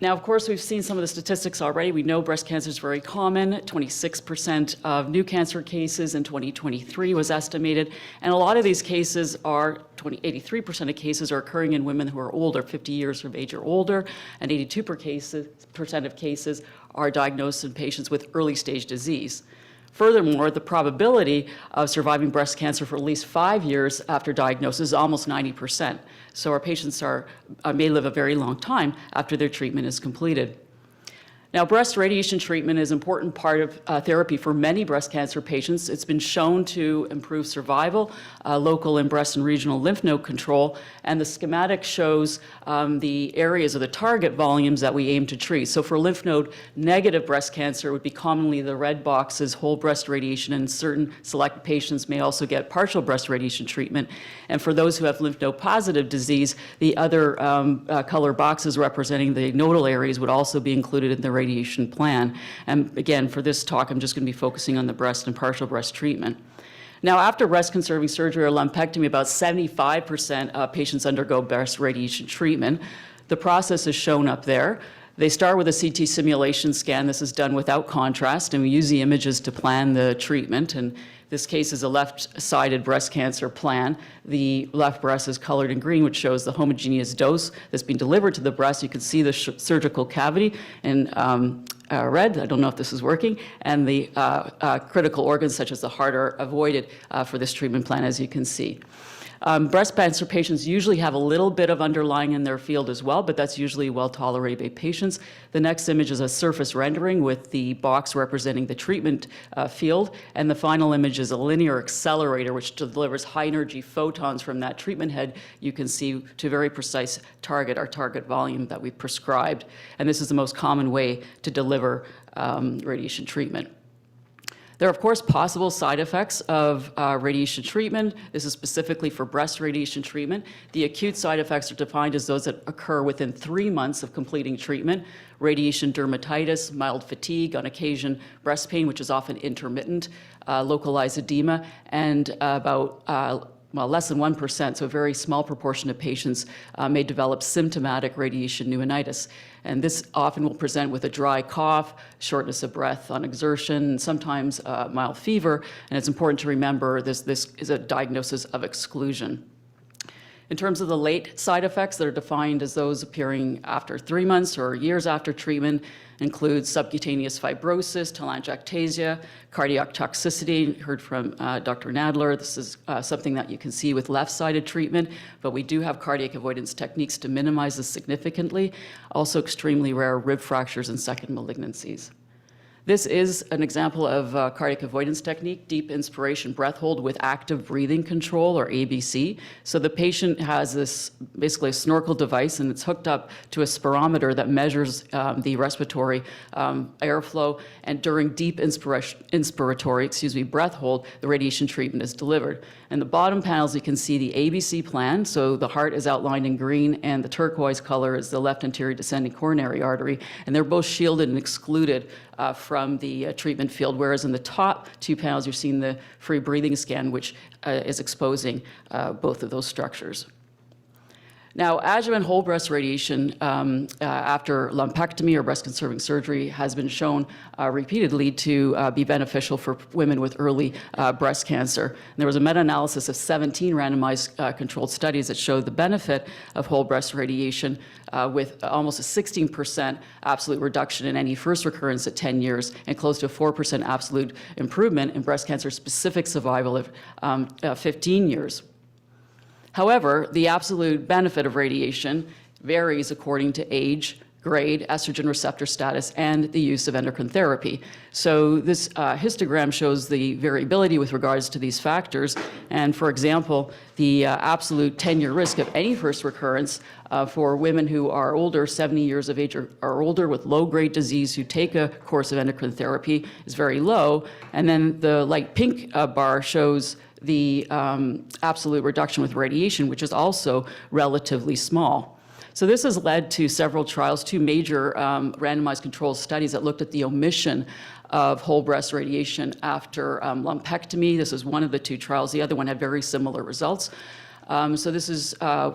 Now, of course, we've seen some of the statistics already. We know breast cancer is very common. 26% of new cancer cases in 2023 was estimated. And a lot of these cases are, 83% of cases are occurring in women who are older, 50 years of age or older, and 82% of cases are diagnosed in patients with early stage disease. Furthermore, the probability of surviving breast cancer for at least 5 years after diagnosis is almost 90%. So our patients may live a very long time after their treatment is completed. Now, breast radiation treatment is an important part of therapy for many breast cancer patients. It's been shown to improve survival, local and breast and regional lymph node control, and the schematic shows the areas or the target volumes that we aim to treat. So for lymph node negative breast cancer, it would be commonly the red boxes, whole breast radiation, and certain select patients may also get partial breast radiation treatment. And for those who have lymph node positive disease, the other color boxes representing the nodal areas would also be included in the radiation plan. And again, for this talk, I'm just going to be focusing on the breast and partial breast treatment. Now, after breast-conserving surgery or lumpectomy, about 75% of patients undergo breast radiation treatment. The process is shown up there. They start with a CT simulation scan. This is done without contrast, and we use the images to plan the treatment. And this case is a left-sided breast cancer plan. The left breast is colored in green, which shows the homogeneous dose that's been delivered to the breast. You can see the surgical cavity in red. I don't know if this is working. And the critical organs, such as the heart, are avoided for this treatment plan, as you can see. Breast cancer patients usually have a little bit of underlying in their field as well, but that's usually well tolerated by patients. The next image is a surface rendering with the box representing the treatment field, and the final image is a linear accelerator which delivers high energy photons from that treatment head. You can see to a very precise target, our target volume that we prescribed, and this is the most common way to deliver radiation treatment. There are, of course, possible side effects of radiation treatment. This is specifically for breast radiation treatment. The acute side effects are defined as those that occur within 3 months of completing treatment. Radiation dermatitis, mild fatigue, on occasion breast pain, which is often intermittent, localized edema, and about less than 1%, so a very small proportion of patients may develop symptomatic radiation pneumonitis. And this often will present with a dry cough, shortness of breath on exertion, and sometimes mild fever. And it's important to remember this is a diagnosis of exclusion. In terms of the late side effects that are defined as those appearing after 3 months or years after treatment, include subcutaneous fibrosis, telangiectasia, cardiac toxicity. Heard from Dr. Nadler. This is something that you can see with left-sided treatment, but we do have cardiac avoidance techniques to minimize this significantly. Also extremely rare rib fractures and second malignancies. This is an example of cardiac avoidance technique, deep inspiration breath hold with active breathing control, or ABC. So the patient has this basically a snorkel device, and it's hooked up to a spirometer that measures the respiratory airflow. And during deep inspiratory breath hold, the radiation treatment is delivered. In the bottom panels, you can see the ABC plan. So the heart is outlined in green, and the turquoise color is the left anterior descending coronary artery. And they're both shielded and excluded from the treatment field, whereas in the top two panels, you're seeing the free breathing scan, which is exposing both of those structures. Now, adjuvant whole breast radiation after lumpectomy or breast-conserving surgery has been shown repeatedly to be beneficial for women with early breast cancer. And there was a meta-analysis of 17 randomized controlled studies that showed the benefit of whole breast radiation with almost a 16% absolute reduction in any first recurrence at 10 years and close to a 4% absolute improvement in breast cancer-specific survival of 15 years. However, the absolute benefit of radiation varies according to age, grade, estrogen receptor status, and the use of endocrine therapy. So this histogram shows the variability with regards to these factors. And for example, the absolute 10-year risk of any first recurrence for women who are older, 70 years of age or older with low-grade disease who take a course of endocrine therapy is very low. And then the light pink bar shows the absolute reduction with radiation, which is also relatively small. So this has led to several trials, 2 major randomized controlled studies that looked at the omission of whole breast radiation after lumpectomy. This is one of the 2 trials. The other one had very similar results. So this is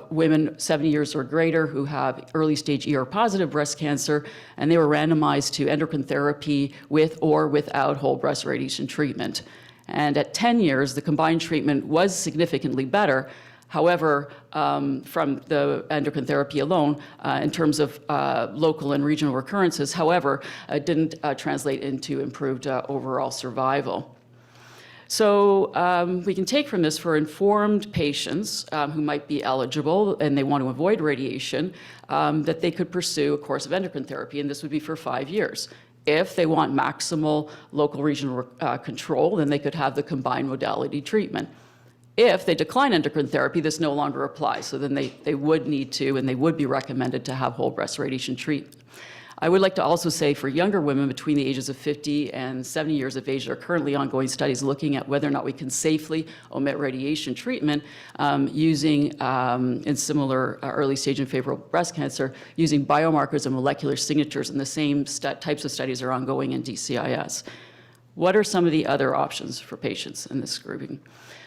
women 70 years or greater who have early stage ER-positive breast cancer, and they were randomized to endocrine therapy with or without whole breast radiation treatment. And at 10 years, the combined treatment was significantly better. However, from the endocrine therapy alone, in terms of local and regional recurrences, however, it didn't translate into improved overall survival. So we can take from this for informed patients who might be eligible and they want to avoid radiation, that they could pursue a course of endocrine therapy, and this would be for 5 years. If they want maximal local regional control, then they could have the combined modality treatment. If they decline endocrine therapy, this no longer applies. So then they would need to, and they would be recommended to have whole breast radiation treatment. I would like to also say for younger women between the ages of 50 and 70 years of age, there are currently ongoing studies looking at whether or not we can safely omit radiation treatment using, in similar early stage and favorable breast cancer, using biomarkers and molecular signatures, and the same types of studies are ongoing in DCIS. What are some of the other options for patients in this grouping?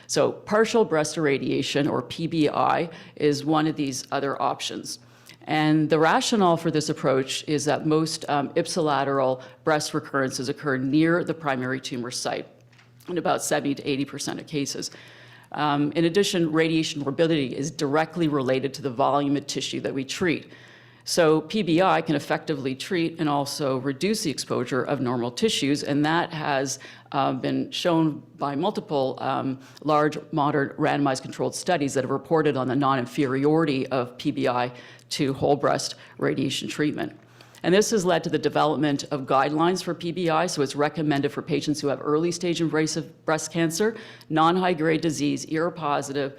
So partial breast irradiation, or PBI, is one of these other options. And the rationale for this approach is that most ipsilateral breast recurrences occur near the primary tumor site in about 70 to 80% of cases. In addition, radiation morbidity is directly related to the volume of tissue that we treat. So PBI can effectively treat and also reduce the exposure of normal tissues, and that has been shown by multiple large, modern, randomized controlled studies that have reported on the non-inferiority of PBI to whole breast radiation treatment. And this has led to the development of guidelines for PBI, so it's recommended for patients who have early stage invasive breast cancer, non-high grade disease, ER-positive,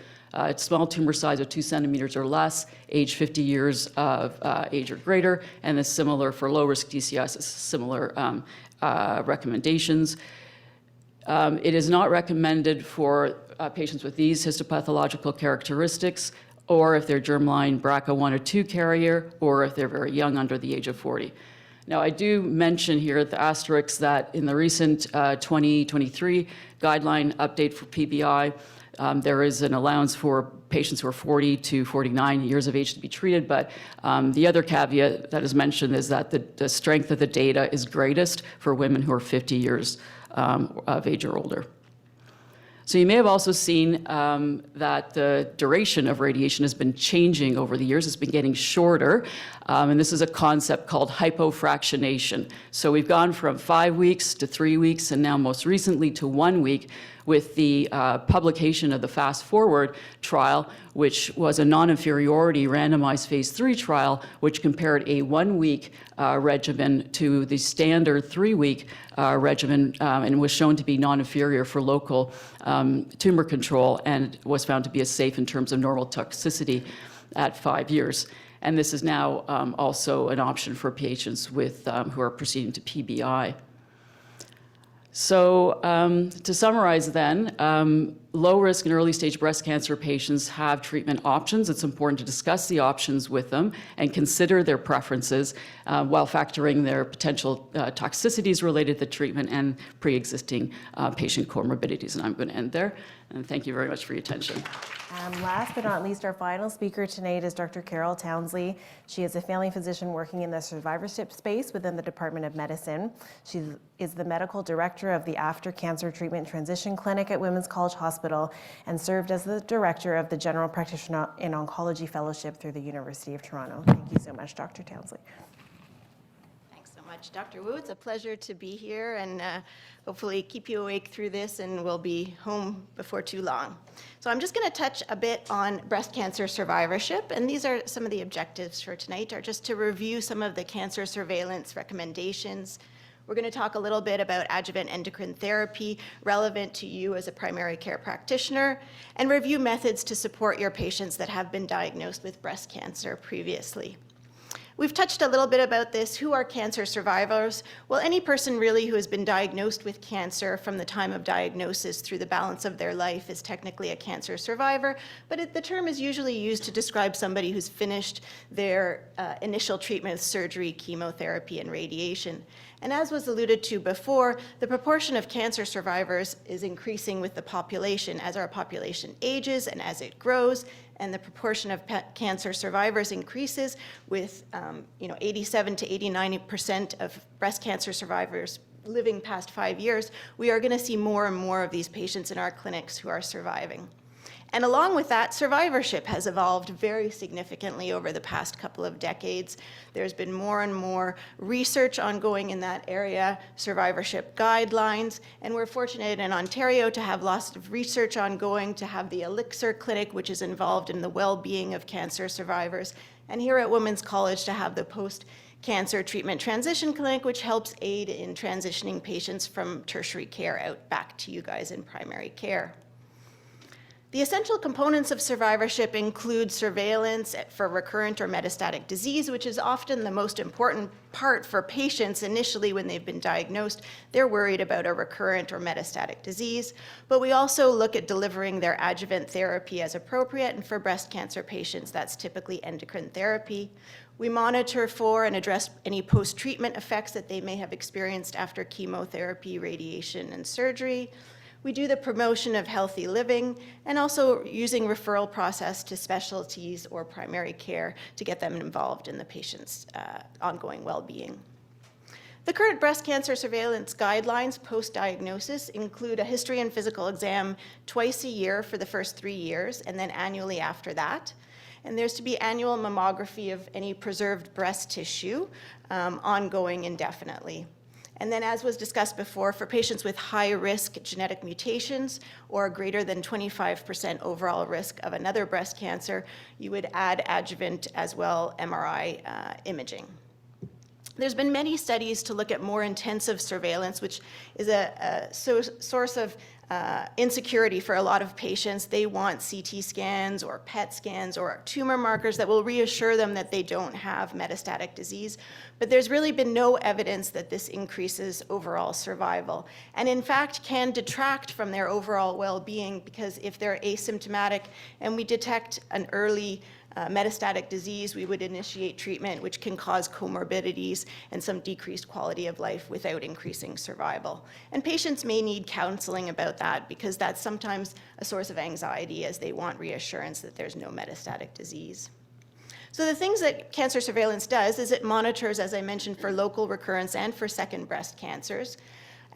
small tumor size of 2 centimeters or less, age 50 years of age or greater, and is similar for low-risk DCIS, similar recommendations. It is not recommended for patients with these histopathological characteristics, or if they're germline BRCA1 or 2 carrier, or if they're very young, under the age of 40. Now, I do mention here at the asterisk that in the recent 2023 guideline update for PBI, there is an allowance for patients who are 40 to 49 years of age to be treated, but the other caveat that is mentioned is that the strength of the data is greatest for women who are 50 years of age or older. So you may have also seen that the duration of radiation has been changing over the years. It's been getting shorter, and this is a concept called hypofractionation. So we've gone from 5 weeks to 3 weeks, and now most recently to 1 week, with the publication of the Fast Forward trial, which was a non-inferiority randomized phase 3 trial, which compared a 1-week regimen to the standard 3-week regimen, and was shown to be non-inferior for local tumor control, and was found to be as safe in terms of normal toxicity at 5 years. And this is now also an option for patients with, who are proceeding to PBI. So to summarize then, low risk and early stage breast cancer patients have treatment options. It's important to discuss the options with them and consider their preferences while factoring their potential toxicities related to treatment and pre-existing patient comorbidities. And I'm going to end there. And thank you very much for your attention. Last but not least, our final speaker tonight is Dr. Carol Townsley. She is a family physician working in the survivorship space within the Department of Medicine. She is the medical director of the After Cancer Treatment Transition Clinic at Women's College Hospital and served as the director of the General Practitioner in Oncology Fellowship through the University of Toronto. Thank you so much, Dr. Townsley. Thanks so much, Dr. Wu. It's a pleasure to be here and hopefully keep you awake through this, and we'll be home before too long. So I'm just going to touch a bit on breast cancer survivorship, and these are some of the objectives for tonight, are just to review some of the cancer surveillance recommendations. We're going to talk a little bit about adjuvant endocrine therapy relevant to you as a primary care practitioner, and review methods to support your patients that have been diagnosed with breast cancer previously. We've touched a little bit about this. Who are cancer survivors? Well, any person really who has been diagnosed with cancer from the time of diagnosis through the balance of their life is technically a cancer survivor, but the term is usually used to describe somebody who's finished their initial treatment with surgery, chemotherapy, and radiation. And as was alluded to before, the proportion of cancer survivors is increasing with the population as our population ages and as it grows, and the proportion of cancer survivors increases with 87 to 89% of breast cancer survivors living past 5 years. We are going to see more and more of these patients in our clinics who are surviving. And along with that, survivorship has evolved very significantly over the past couple of decades. There's been more and more research ongoing in that area, survivorship guidelines, and we're fortunate in Ontario to have lots of research ongoing, to have the Elixir Clinic, which is involved in the well-being of cancer survivors, and here at Women's College to have the post-cancer treatment transition clinic, which helps aid in transitioning patients from tertiary care out back to you guys in primary care. The essential components of survivorship include surveillance for recurrent or metastatic disease, which is often the most important part for patients initially when they've been diagnosed. They're worried about a recurrent or metastatic disease, but we also look at delivering their adjuvant therapy as appropriate, and for breast cancer patients, that's typically endocrine therapy. We monitor for and address any post-treatment effects that they may have experienced after chemotherapy, radiation, and surgery. We do the promotion of healthy living and also using referral process to specialties or primary care to get them involved in the patient's ongoing well-being. The current breast cancer surveillance guidelines post-diagnosis include a history and physical exam twice a year for the first 3 years and then annually after that. And there's to be annual mammography of any preserved breast tissue ongoing indefinitely. And then, as was discussed before, for patients with high-risk genetic mutations or greater than 25% overall risk of another breast cancer, you would add adjuvant as well MRI imaging. There's been many studies to look at more intensive surveillance, which is a source of insecurity for a lot of patients. They want CT scans or PET scans or tumor markers that will reassure them that they don't have metastatic disease. But there's really been no evidence that this increases overall survival, and in fact can detract from their overall well-being, because if they're asymptomatic and we detect an early metastatic disease, we would initiate treatment, which can cause comorbidities and some decreased quality of life without increasing survival. And patients may need counseling about that, because that's sometimes a source of anxiety, as they want reassurance that there's no metastatic disease. So the things that cancer surveillance does is it monitors, as I mentioned, for local recurrence and for second breast cancers.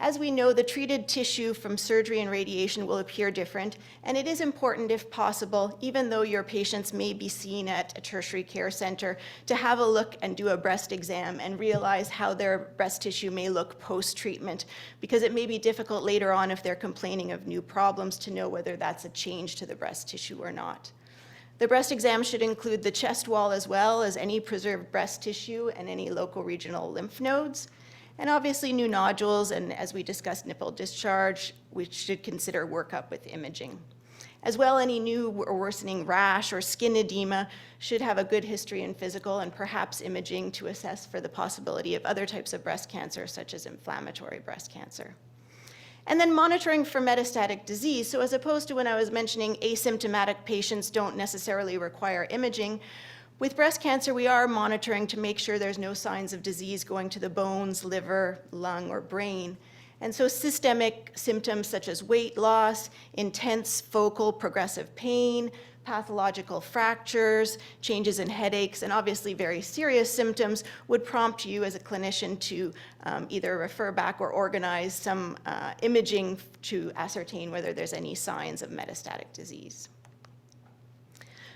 As we know, the treated tissue from surgery and radiation will appear different, and it is important, if possible, even though your patients may be seen at a tertiary care center, to have a look and do a breast exam and realize how their breast tissue may look post-treatment, because it may be difficult later on, if they're complaining of new problems, to know whether that's a change to the breast tissue or not. The breast exam should include the chest wall as well as any preserved breast tissue and any local regional lymph nodes. And obviously new nodules, and as we discussed, nipple discharge, we should consider workup with imaging. As well, any new or worsening rash or skin edema should have a good history and physical, and perhaps imaging to assess for the possibility of other types of breast cancer, such as inflammatory breast cancer. And then monitoring for metastatic disease. So as opposed to when I was mentioning asymptomatic patients don't necessarily require imaging, with breast cancer, we are monitoring to make sure there's no signs of disease going to the bones, liver, lung, or brain. And so systemic symptoms such as weight loss, intense focal progressive pain, pathological fractures, changes in headaches, and obviously very serious symptoms would prompt you as a clinician to either refer back or organize some imaging to ascertain whether there's any signs of metastatic disease.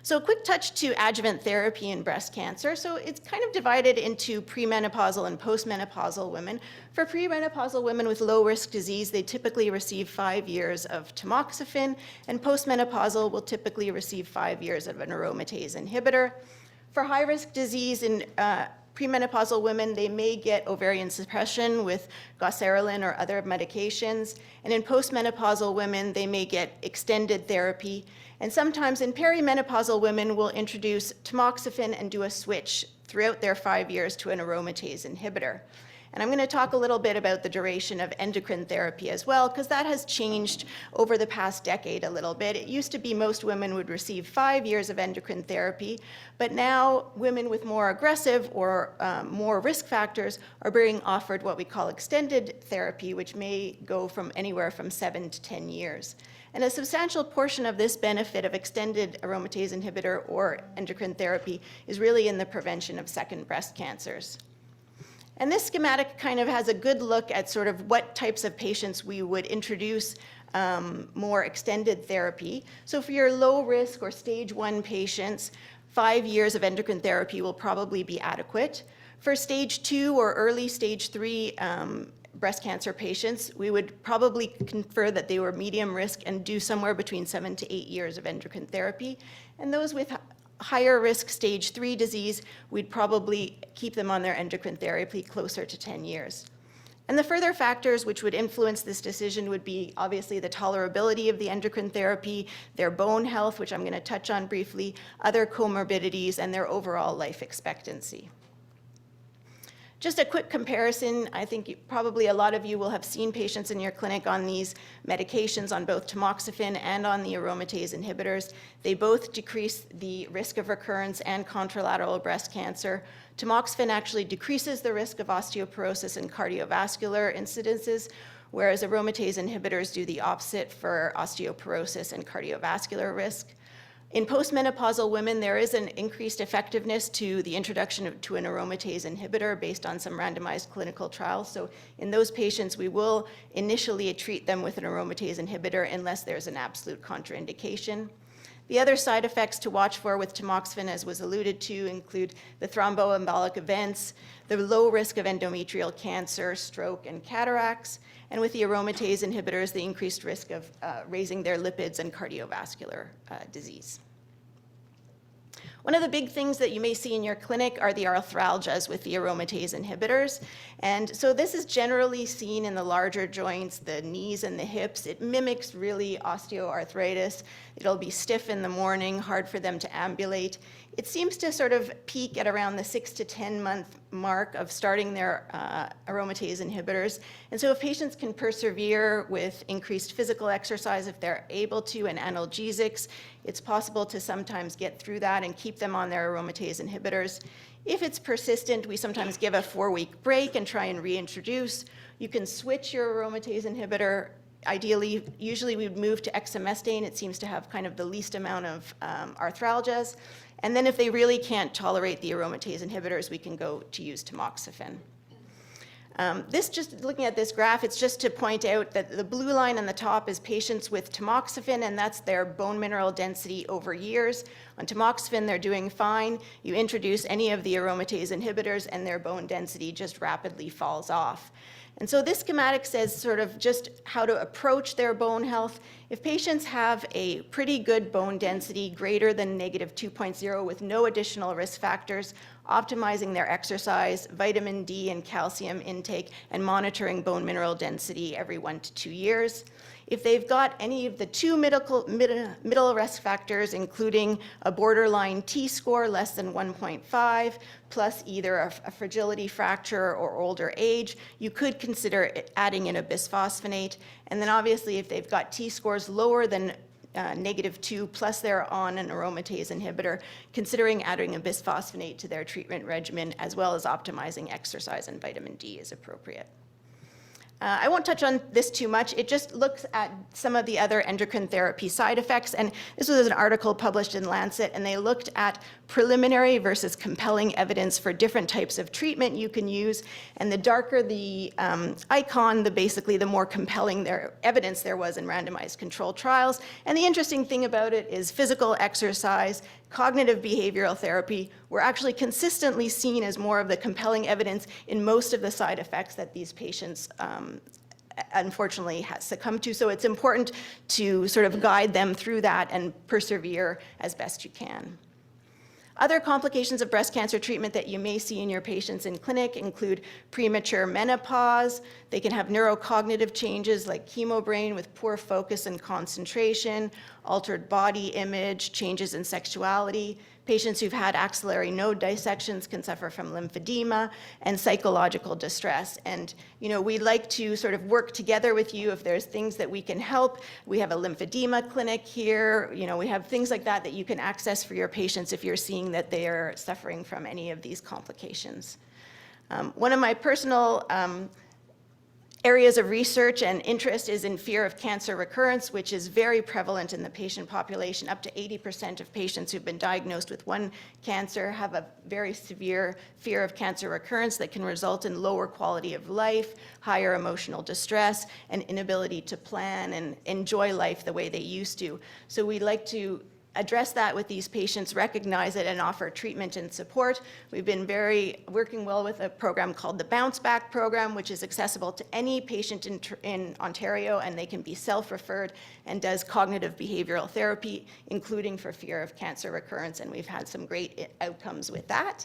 So a quick touch to adjuvant therapy in breast cancer. So it's kind of divided into premenopausal and postmenopausal women. For premenopausal women with low-risk disease, they typically receive 5 years of tamoxifen, and postmenopausal will typically receive 5 years of an aromatase inhibitor. For high-risk disease in premenopausal women, they may get ovarian suppression with goserelin or other medications. And in postmenopausal women, they may get extended therapy. And sometimes in perimenopausal women, we'll introduce tamoxifen and do a switch throughout their 5 years to an aromatase inhibitor. And I'm going to talk a little bit about the duration of endocrine therapy as well, because that has changed over the past decade a little bit. It used to be most women would receive 5 years of endocrine therapy, but now women with more aggressive or more risk factors are being offered what we call extended therapy, which may go from anywhere from 7 to 10 years. And a substantial portion of this benefit of extended aromatase inhibitor or endocrine therapy is really in the prevention of second breast cancers. And this schematic kind of has a good look at sort of what types of patients we would introduce more extended therapy. So for your low risk or stage 1 patients, 5 years of endocrine therapy will probably be adequate. For stage 2 or early stage 3 breast cancer patients, we would probably confer that they were medium risk and do somewhere between 7 to 8 years of endocrine therapy. And those with higher risk stage 3 disease, we'd probably keep them on their endocrine therapy closer to 10 years. And the further factors which would influence this decision would be obviously the tolerability of the endocrine therapy, their bone health, which I'm going to touch on briefly, other comorbidities, and their overall life expectancy. Just a quick comparison, I think probably a lot of you will have seen patients in your clinic on these medications, on both tamoxifen and on the aromatase inhibitors. They both decrease the risk of recurrence and contralateral breast cancer. Tamoxifen actually decreases the risk of osteoporosis and cardiovascular incidences, whereas aromatase inhibitors do the opposite for osteoporosis and cardiovascular risk. In postmenopausal women, there is an increased effectiveness to the introduction to an aromatase inhibitor based on some randomized clinical trials. So in those patients, we will initially treat them with an aromatase inhibitor unless there's an absolute contraindication. The other side effects to watch for with tamoxifen, as was alluded to, include the thromboembolic events, the low risk of endometrial cancer, stroke, and cataracts, and with the aromatase inhibitors, the increased risk of raising their lipids and cardiovascular disease. One of the big things that you may see in your clinic are the arthralgias with the aromatase inhibitors. And so this is generally seen in the larger joints, the knees and the hips. It mimics really osteoarthritis. It'll be stiff in the morning, hard for them to ambulate. It seems to sort of peak at around the 6 to 10 month mark of starting their aromatase inhibitors. And so if patients can persevere with increased physical exercise, if they're able to, and analgesics, it's possible to sometimes get through that and keep them on their aromatase inhibitors. If it's persistent, we sometimes give a 4-week break and try and reintroduce. You can switch your aromatase inhibitor. Ideally, usually we would move to exemestane. It seems to have kind of the least amount of arthralgias. And then if they really can't tolerate the aromatase inhibitors, we can go to use tamoxifen. Just looking at this graph, it's just to point out that the blue line on the top is patients with tamoxifen, and that's their bone mineral density over years. On tamoxifen, they're doing fine. You introduce any of the aromatase inhibitors, and their bone density just rapidly falls off. And so this schematic says sort of just how to approach their bone health. If patients have a pretty good bone density greater than -2.0 with no additional risk factors, optimizing their exercise, vitamin D and calcium intake, and monitoring bone mineral density every 1 to 2 years. If they've got any of the 2 middle risk factors, including a borderline T-score less than 1.5, plus either a fragility fracture or older age, you could consider adding in a bisphosphonate. And then obviously if they've got T-scores lower than -2, plus they're on an aromatase inhibitor, considering adding a bisphosphonate to their treatment regimen, as well as optimizing exercise and vitamin D is appropriate. I won't touch on this too much. It just looks at some of the other endocrine therapy side effects. And this was an article published in Lancet, and they looked at preliminary versus compelling evidence for different types of treatment you can use. And the darker the icon, basically the more compelling evidence there was in randomized controlled trials. And the interesting thing about it is physical exercise, cognitive behavioral therapy were actually consistently seen as more of the compelling evidence in most of the side effects that these patients unfortunately succumbed to. So it's important to sort of guide them through that and persevere as best you can. Other complications of breast cancer treatment that you may see in your patients in clinic include premature menopause. They can have neurocognitive changes like chemobrain with poor focus and concentration, altered body image, changes in sexuality. Patients who've had axillary node dissections can suffer from lymphedema and psychological distress. And, we'd like to sort of work together with you if there's things that we can help. We have a lymphedema clinic here. We have things like that that you can access for your patients if you're seeing that they are suffering from any of these complications. One of my personal areas of research and interest is in fear of cancer recurrence, which is very prevalent in the patient population. Up to 80% of patients who've been diagnosed with one cancer have a very severe fear of cancer recurrence that can result in lower quality of life, higher emotional distress, and inability to plan and enjoy life the way they used to. So we'd like to address that with these patients, recognize it, and offer treatment and support. We've been working well with a program called the Bounce Back program, which is accessible to any patient in Ontario, and they can be self-referred and does cognitive behavioral therapy, including for fear of cancer recurrence, and we've had some great outcomes with that.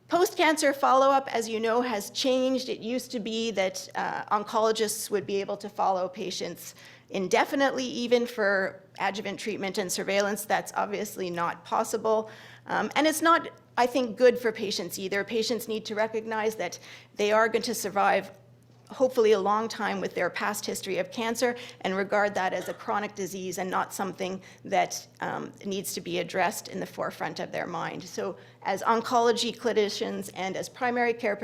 Post-cancer follow-up, as you know, has changed. It used to be that oncologists would be able to follow patients indefinitely, even for adjuvant treatment and surveillance. That's obviously not possible. And it's not, I think, good for patients either. Patients need to recognize that they are going to survive hopefully a long time with their past history of cancer and regard that as a chronic disease and not something that needs to be addressed in the forefront of their mind. So as oncology clinicians and as primary care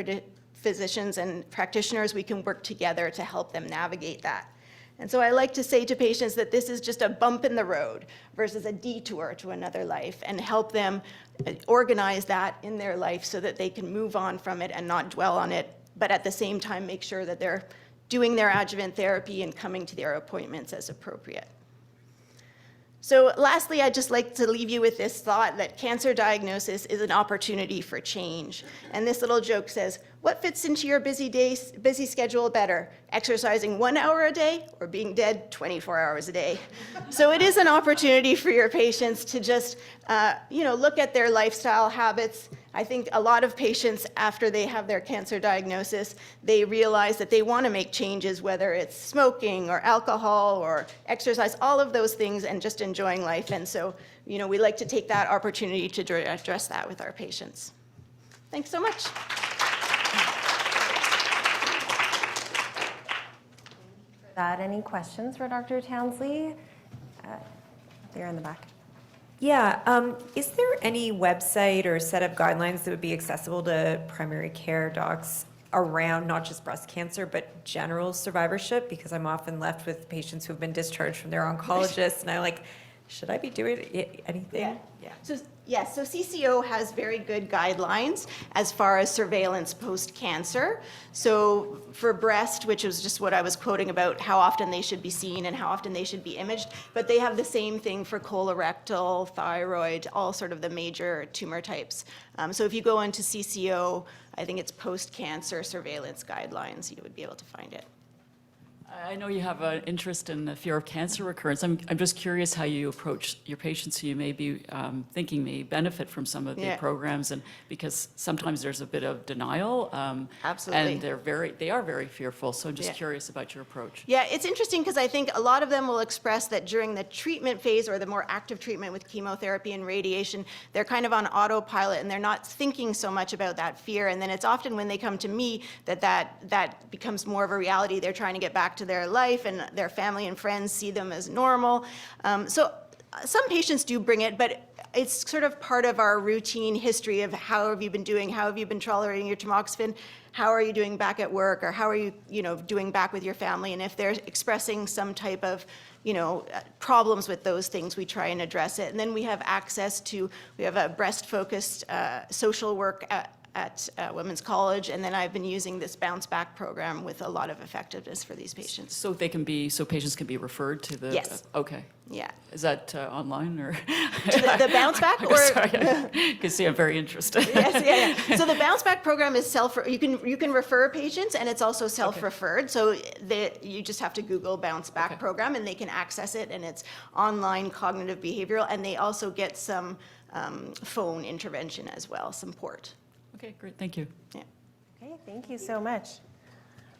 physicians and practitioners, we can work together to help them navigate that. And so I like to say to patients that this is just a bump in the road versus a detour to another life, and help them organize that in their life so that they can move on from it and not dwell on it, but at the same time make sure that they're doing their adjuvant therapy and coming to their appointments as appropriate. So lastly, I'd just like to leave you with this thought that cancer diagnosis is an opportunity for change. And this little joke says, what fits into your busy schedule better, exercising 1 hour a day or being dead 24 hours a day? So it is an opportunity for your patients to just look at their lifestyle habits. I think a lot of patients, after they have their cancer diagnosis, they realize that they want to make changes, whether it's smoking or alcohol or exercise, all of those things, and just enjoying life. And so, we like to take that opportunity to address that with our patients. Thanks so much. Any questions for Dr. Townsley? There in the back. Yeah, is there any website or set of guidelines that would be accessible to primary care docs around not just breast cancer, but general survivorship? Because I'm often left with patients who have been discharged from their oncologist, and I'm like, should I be doing anything? Yeah. So CCO has very good guidelines as far as surveillance post-cancer. So for breast, which was just what I was quoting about how often they should be seen and how often they should be imaged, but they have the same thing for colorectal, thyroid, all sort of the major tumor types. So if you go into CCO, I think it's post-cancer surveillance guidelines, you would be able to find it. I know you have an interest in the fear of cancer recurrence. I'm just curious how you approach your patients who you may be thinking may benefit from some of the programs, and because sometimes there's a bit of denial. Absolutely. And they are very fearful. So I'm just curious about your approach. Yeah, it's interesting because I think a lot of them will express that during the treatment phase or the more active treatment with chemotherapy and radiation, they're kind of on autopilot and they're not thinking so much about that fear. And then it's often when they come to me that becomes more of a reality. They're trying to get back to their life, and their family and friends see them as normal. So some patients do bring it, but it's sort of part of our routine history of how have you been doing, how have you been tolerating your tamoxifen, how are you doing back at work, or how are you, doing back with your family. And if they're expressing some type of problems with those things, we try and address it. And then we have access to, we have a breast-focused social work at Women's College, and then I've been using this Bounce Back program with a lot of effectiveness for these patients. So patients can be referred to the? Yes. Okay. Yeah. Is that online or? To the Bounce Back, or? Sorry, you can see I'm very interested. Yes, yeah. So the Bounce Back program is you can refer patients, and it's also self-referred. So you just have to Google Bounce Back program, and they can access it, and it's online cognitive behavioral, and they also get some phone intervention as well, some support. Okay, great, thank you. Yeah. Okay, thank you so much.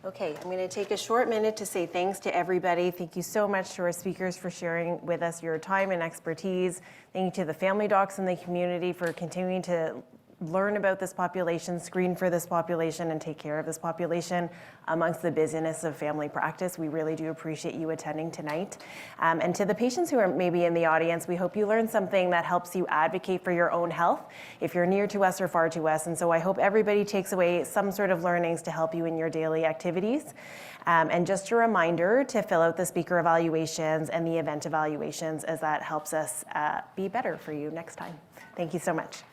Okay, I'm going to take a short minute to say thanks to everybody. Thank you so much to our speakers for sharing with us your time and expertise. Thank you to the family docs in the community for continuing to learn about this population, screen for this population, and take care of this population amongst the busyness of family practice. We really do appreciate you attending tonight. And to the patients who are maybe in the audience, we hope you learned something that helps you advocate for your own health if you're near to us or far to us. And so I hope everybody takes away some sort of learnings to help you in your daily activities. And just a reminder to fill out the speaker evaluations and the event evaluations, as that helps us be better for you next time. Thank you so much.